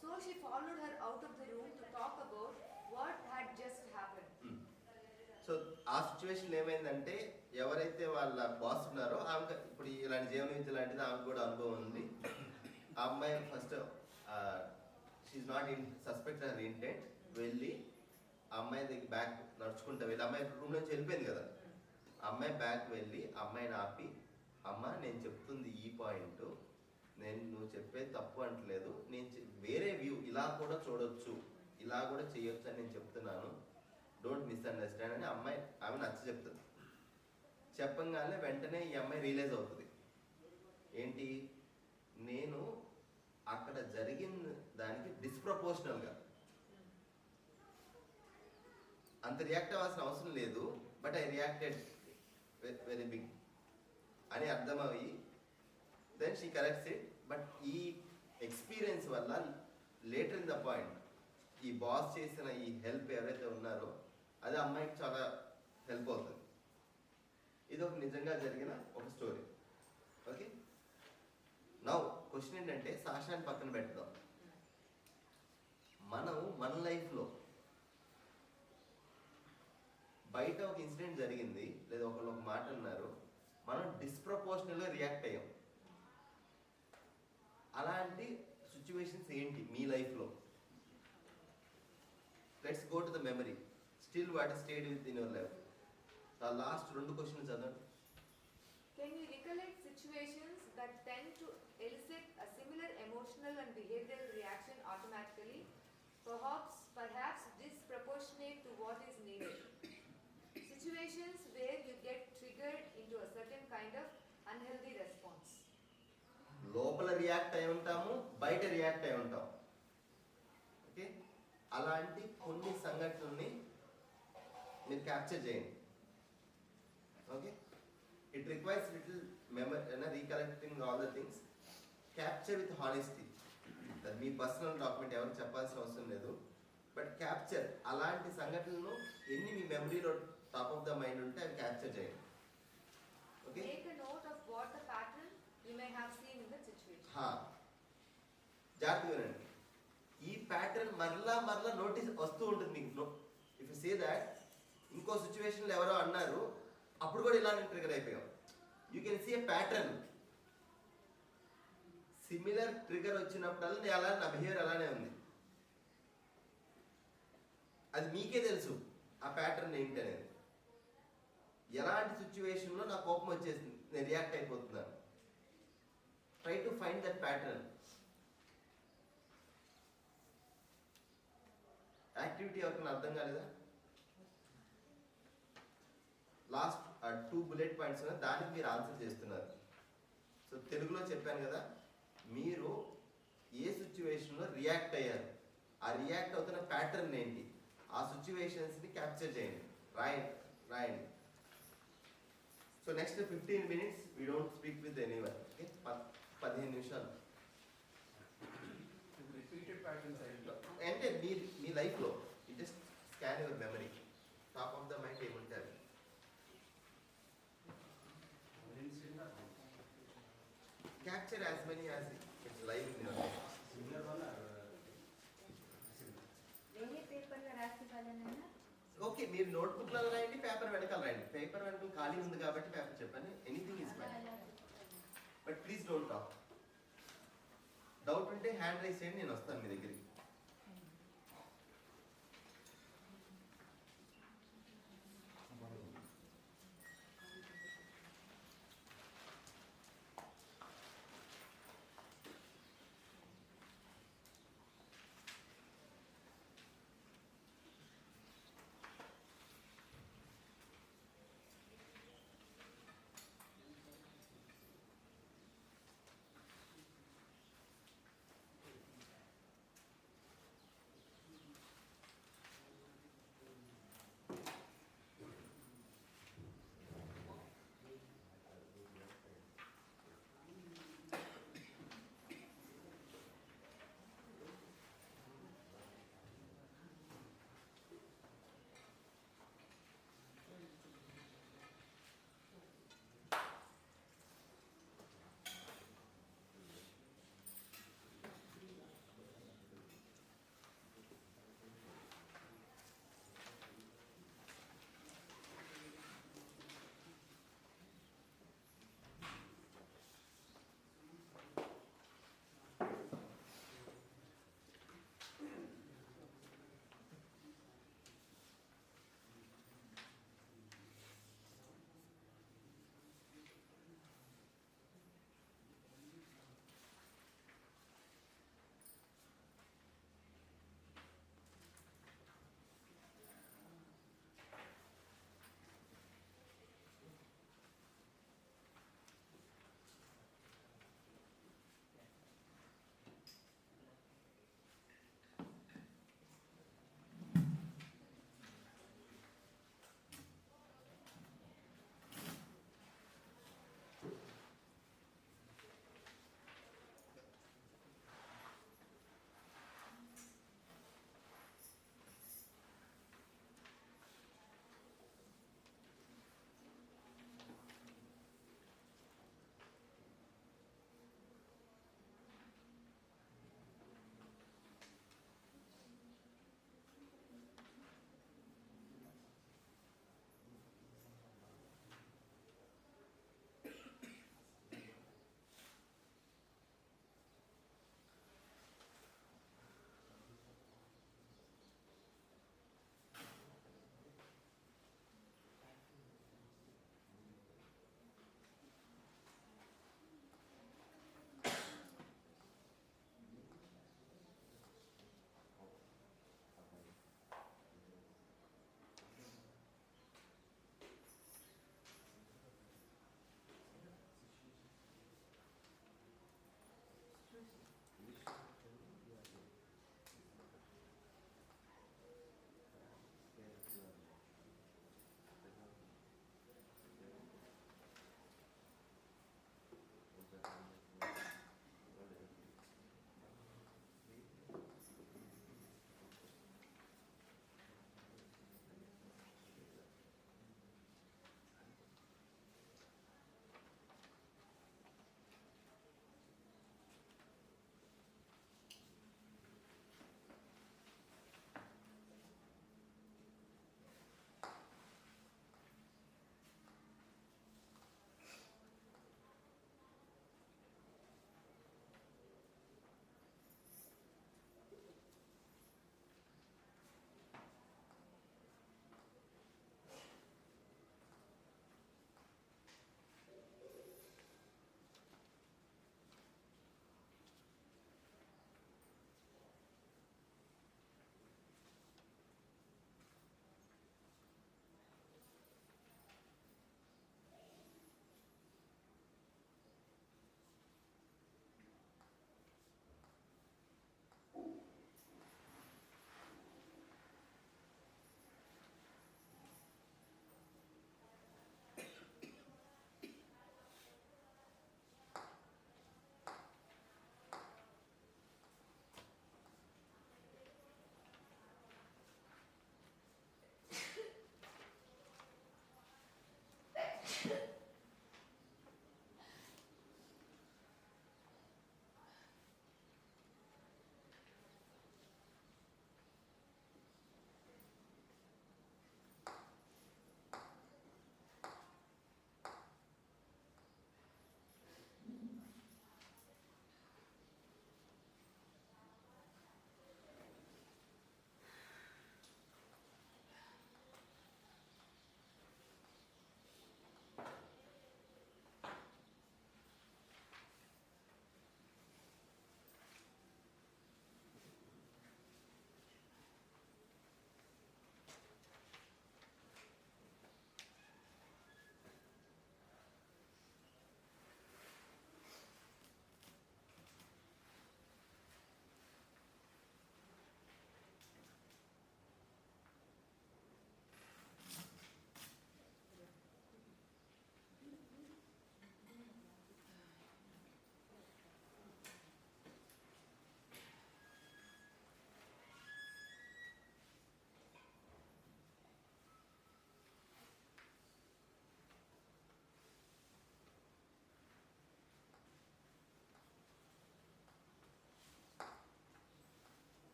so she followed her out of the room to talk about what had just happened. So ఆ సిచ్యువేషన్ ఏమైందంటే, ఎవరైతే వాళ్ళ బాస్ ఉన్నారో ఆమె ఇప్పుడు ఇలాంటి జీవన విద్య లాంటిది ఆమెకు కూడా అనుభవం ఉంది. ఆ అమ్మాయి first she not in suspect her intent, వెళ్ళి ఆ అమ్మాయి దగ్గర బ్యాక్ నడుచుకుంటా వెళ్ళి, అమ్మాయి రూమ్ నుంచి వెళ్ళిపోయింది కదా, ఆ అమ్మాయి బ్యాక్ వెళ్ళి అమ్మాయిని ఆపి, అమ్మ నేను చెప్తుంది ఈ పాయింట్, నువ్వు చెప్పేది తప్పు అంటలేదు, నేను వేరే వ్యూ ఇలా కూడా చూడొచ్చు, ఇలా కూడా చేయొచ్చు అని నేను చెప్తున్నాను, డోంట్ మిస్అండర్స్టాండ్ అని ఆమె నచ్చ చెప్తుంది. చెప్పంగానే వెంటనే ఈ అమ్మాయి రియలైజ్ అవుతుంది, ఏంటి నేను అక్కడ జరిగిన దానికి డిస్ప్రపోర్షనల్గా అంత రియాక్ట్ అవ్వాల్సిన అవసరం లేదు, but I reacted very big అని అర్థమయ్యి then she corrects it. But ఈ ఎక్స్పీరియన్స్ వల్ల లేటర్ ఇన్ ద పాయింట్ ఈ బాస్ చేసిన ఈ హెల్ప్ ఎవరైతే ఉన్నారో అది అమ్మాయికి చాలా హెల్ప్ అవుతుంది. ఇది ఒక నిజంగా జరిగిన ఒక స్టోరీ. ఓకే, నౌ క్వశ్చన్ ఏంటంటే, సాషాని పక్కన పెడదాం. మనం మన లైఫ్లో బయట ఒక ఇన్సిడెంట్ జరిగింది లేదా ఒకళ్ళు ఒక మాట అన్నారు, మనం డిస్ప్రపోర్షనల్గా రియాక్ట్ అయ్యాం. అలాంటి సిచ్యువేషన్స్ ఏంటి మీ లైఫ్లో? Let's go to the memory. Still what stayed with in your life. ఆ లాస్ట్ 2 క్వశ్చన్స్ చదవండి. Can you recollect situations that tend to elicit a similar emotional and behavioral reaction automatically, perhaps disproportionate to what is needed? Situations where you get triggered into a certain kind of unhealthy response. లోపల రియాక్ట్ అయి ఉంటాము, బయట రియాక్ట్ అయి ఉంటాం. ఓకే, అలాంటి కొన్ని సంఘటనల్ని మీరు క్యాప్చర్ చేయండి. Okay, it requires little memory, recollecting all the things. Capture with honesty. అది మీ పర్సనల్ డాక్యుమెంట్ ఎవరికి చెప్పాల్సిన అవసరం లేదు. బట్ క్యాప్చర్, అలాంటి సంఘటనలు ఎన్ని మీ మెమరీలో టాప్ ఆఫ్ ద మైండ్ ఉంటే అవి క్యాప్చర్ చేయండి. Okay, Make a note of what the pattern you may have seen in the situation. జాగ్రత్తగా వినండి. ఈ ప్యాటర్న్ మరలా నోటీస్ వస్తూ ఉంటుంది మీకు. ఇఫ్ యు సే దాట్ ఇంకో సిచ్యువేషన్లో ఎవరో అన్నారు, అప్పుడు కూడా ఇలానే ట్రిగర్ అయిపోయాం. You can see a pattern. Similar trigger వచ్చినప్పుడల్లా నా బిహేవియర్ అలానే ఉంది. అది మీకే తెలుసు ఆ ప్యాటర్న్ ఏంటి అనేది. ఎలాంటి సిచ్యువేషన్లో నా కోపం వచ్చేసింది, నేను రియాక్ట్ అయిపోతున్నాను. Try to find that pattern. Activity ఎవరికి అర్థం కాలేదా? లాస్ట్ 2 బుల్లెట్ పాయింట్స్ దానికి మీరు ఆన్సర్ చేస్తున్నారు. సో తెలుగులో చెప్పాను కదా, మీరు ఏ సిచ్యువేషన్లో రియాక్ట్ అయ్యారు, ఆ రియాక్ట్ అవుతున్న ప్యాటర్న్ ఏంటి, ఆ సిచ్యువేషన్స్ని క్యాప్చర్ చేయండి, రాయండి. So next 15 minutes we don't speak with anyone. Okay, 15 నిమిషాలు. రిపీటెడ్ ప్యాటర్న్స్ అంటే మీ లైఫ్లో it just scan your memory. Top of the mind ఏముంటే అవి capture as many as it's live in your life. Similar one or వేరే పేపర్లో రాసి వాళ్ళనైనా ఓకే, మీరు నోట్బుక్లో రాయండి, పేపర్ వెనకాల రాయండి. పేపర్ వెనకాల ఖాళీ ఉంది కాబట్టి పేపర్ చెప్పాను. Anything is fine, but please don't talk. Doubt ఉంటే హ్యాండ్ రైస్ చేయండి, నేను వస్తాను మీ దగ్గరికి.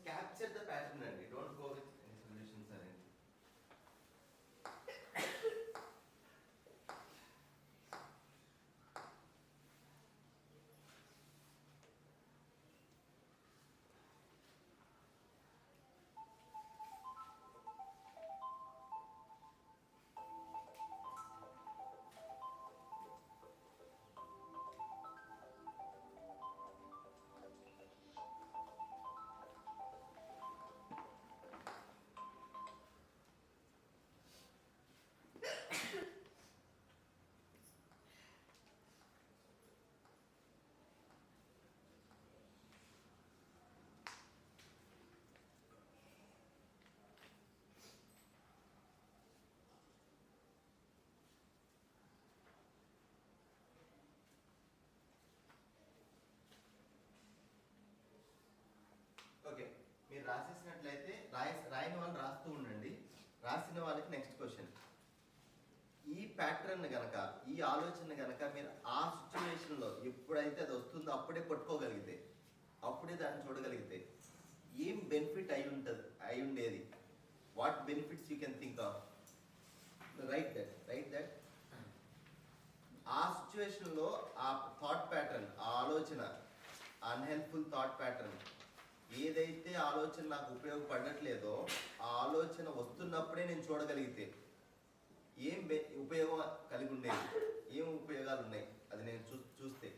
క్యాప్చర్ ద ప్యాటర్న్ అండి, డోంట్ గో విత్ సొల్యూషన్స్ అనేది. ఓకే, మీరు రాసేసినట్లయితే రాయని వాళ్ళు రాస్తూ ఉండండి. రాసిన వాళ్ళకి నెక్స్ట్ క్వశ్చన్. ఈ ప్యాటర్న్ గనక, ఈ ఆలోచన గనక మీరు ఆ సిచ్యువేషన్లో ఎప్పుడైతే అది వస్తుందో అప్పుడే పట్టుకోగలిగితే, అప్పుడే దాన్ని చూడగలిగితే ఏం బెనిఫిట్ అయి ఉండేది, what benefits you can think of. Right that ఆ సిచ్యువేషన్లో ఆ థాట్ ప్యాటర్న్, ఆ ఆలోచన, అన్హెల్ప్ఫుల్ థాట్ ప్యాటర్న్, ఏదైతే ఆలోచన నాకు ఉపయోగపడట్లేదో ఆ ఆలోచన వస్తున్నప్పుడే నేను చూడగలిగితే ఏం ఉపయోగం కలిగి ఉండేది, ఏం ఉపయోగాలు ఉన్నాయి అది నేను చూస్తే.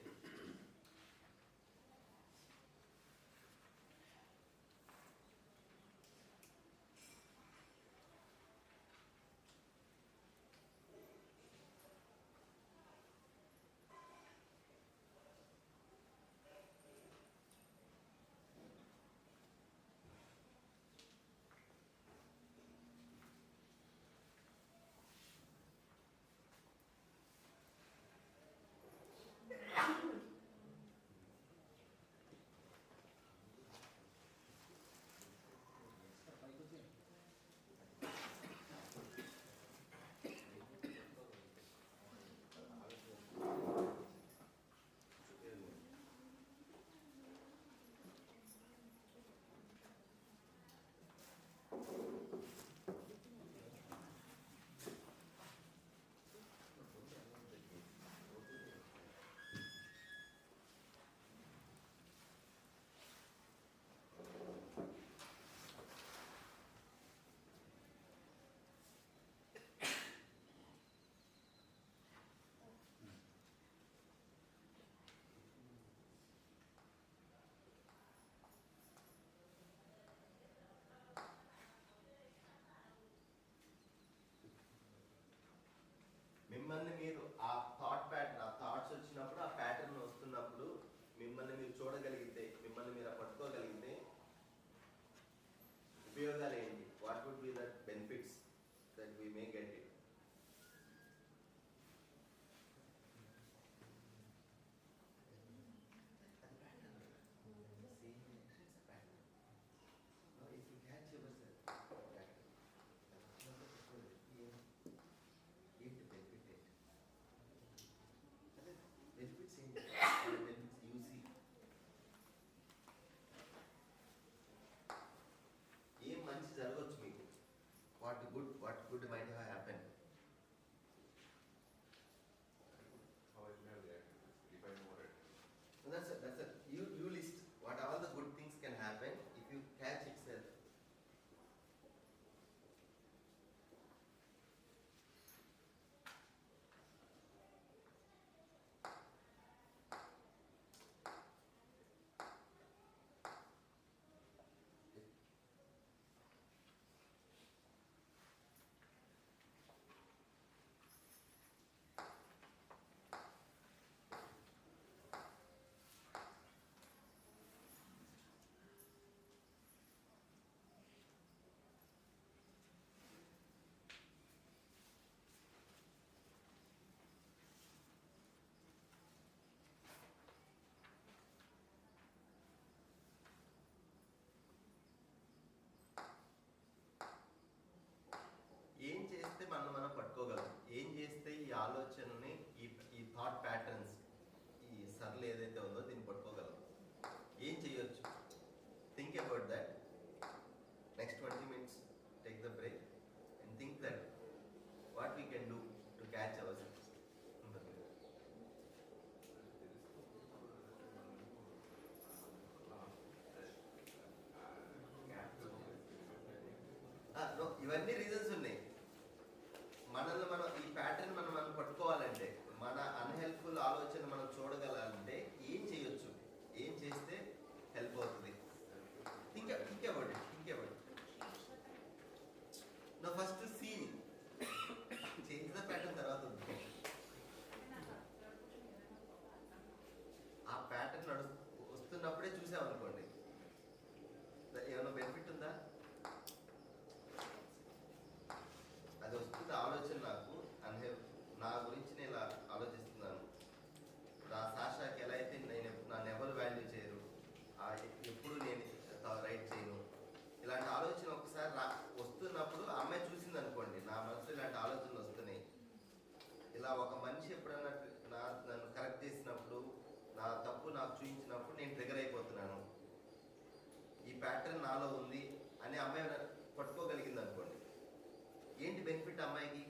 మిమ్మల్ని మీరు ఆ థాట్ ప్యాటర్న్, ఆ థాట్స్ వచ్చినప్పుడు, ఆ ప్యాటర్న్ వస్తున్నప్పుడు మిమ్మల్ని మీరు చూడగలిగితే, మిమ్మల్ని మీరు పట్టుకోగలిగితే ఉపయోగాలు ఏంటి, what would be that benefits that we may get it. ఏం మంచి జరగవచ్చు మీకు, what good might have happen. That's it. You list what all the good things can happen if you catch itself. ఇవన్నీ రీజన్స్ ఉన్నాయి. మనల్ని మనం ఈ ప్యాటర్న్ మనం పట్టుకోవాలంటే, మన అన్హెల్ప్ఫుల్ ఆలోచన మనం చూడగలంటే ఏం చేయొచ్చు, ఏం చేస్తే హెల్ప్ అవుతుంది. Think about it. నా first scene change the pattern, తర్వాత ఉంది. ఆ ప్యాటర్న్ వస్తున్నప్పుడే చూసామనుకోండి, ఏమైనా బెనిఫిట్ ఉందా? అది వస్తుంది ఆలోచన నాకు నా గురించి నేను ఇలా ఆలోచిస్తున్నాను, నా సాషాకి ఎలా అయితే నన్ను ఎవరు వాల్యూ చేయరు, ఎప్పుడు నేను రైట్ చేయను, ఇలాంటి ఆలోచన ఒకసారి వస్తున్నప్పుడు ఆ అమ్మాయి చూసింది అనుకోండి, నా మనసులో ఇలాంటి ఆలోచనలు వస్తున్నాయి. ఇలా ఒక మనిషి ఎప్పుడన్నా నన్ను కరెక్ట్ చేసినప్పుడు, నా తప్పు నాకు చూపించినప్పుడు నేను ట్రిగర్ అయిపోతున్నాను, ఈ ప్యాటర్న్ నాలో ఉంది అని అమ్మాయి పట్టుకోగలిగింది అనుకోండి, ఏంటి బెనిఫిట్ అమ్మాయికి?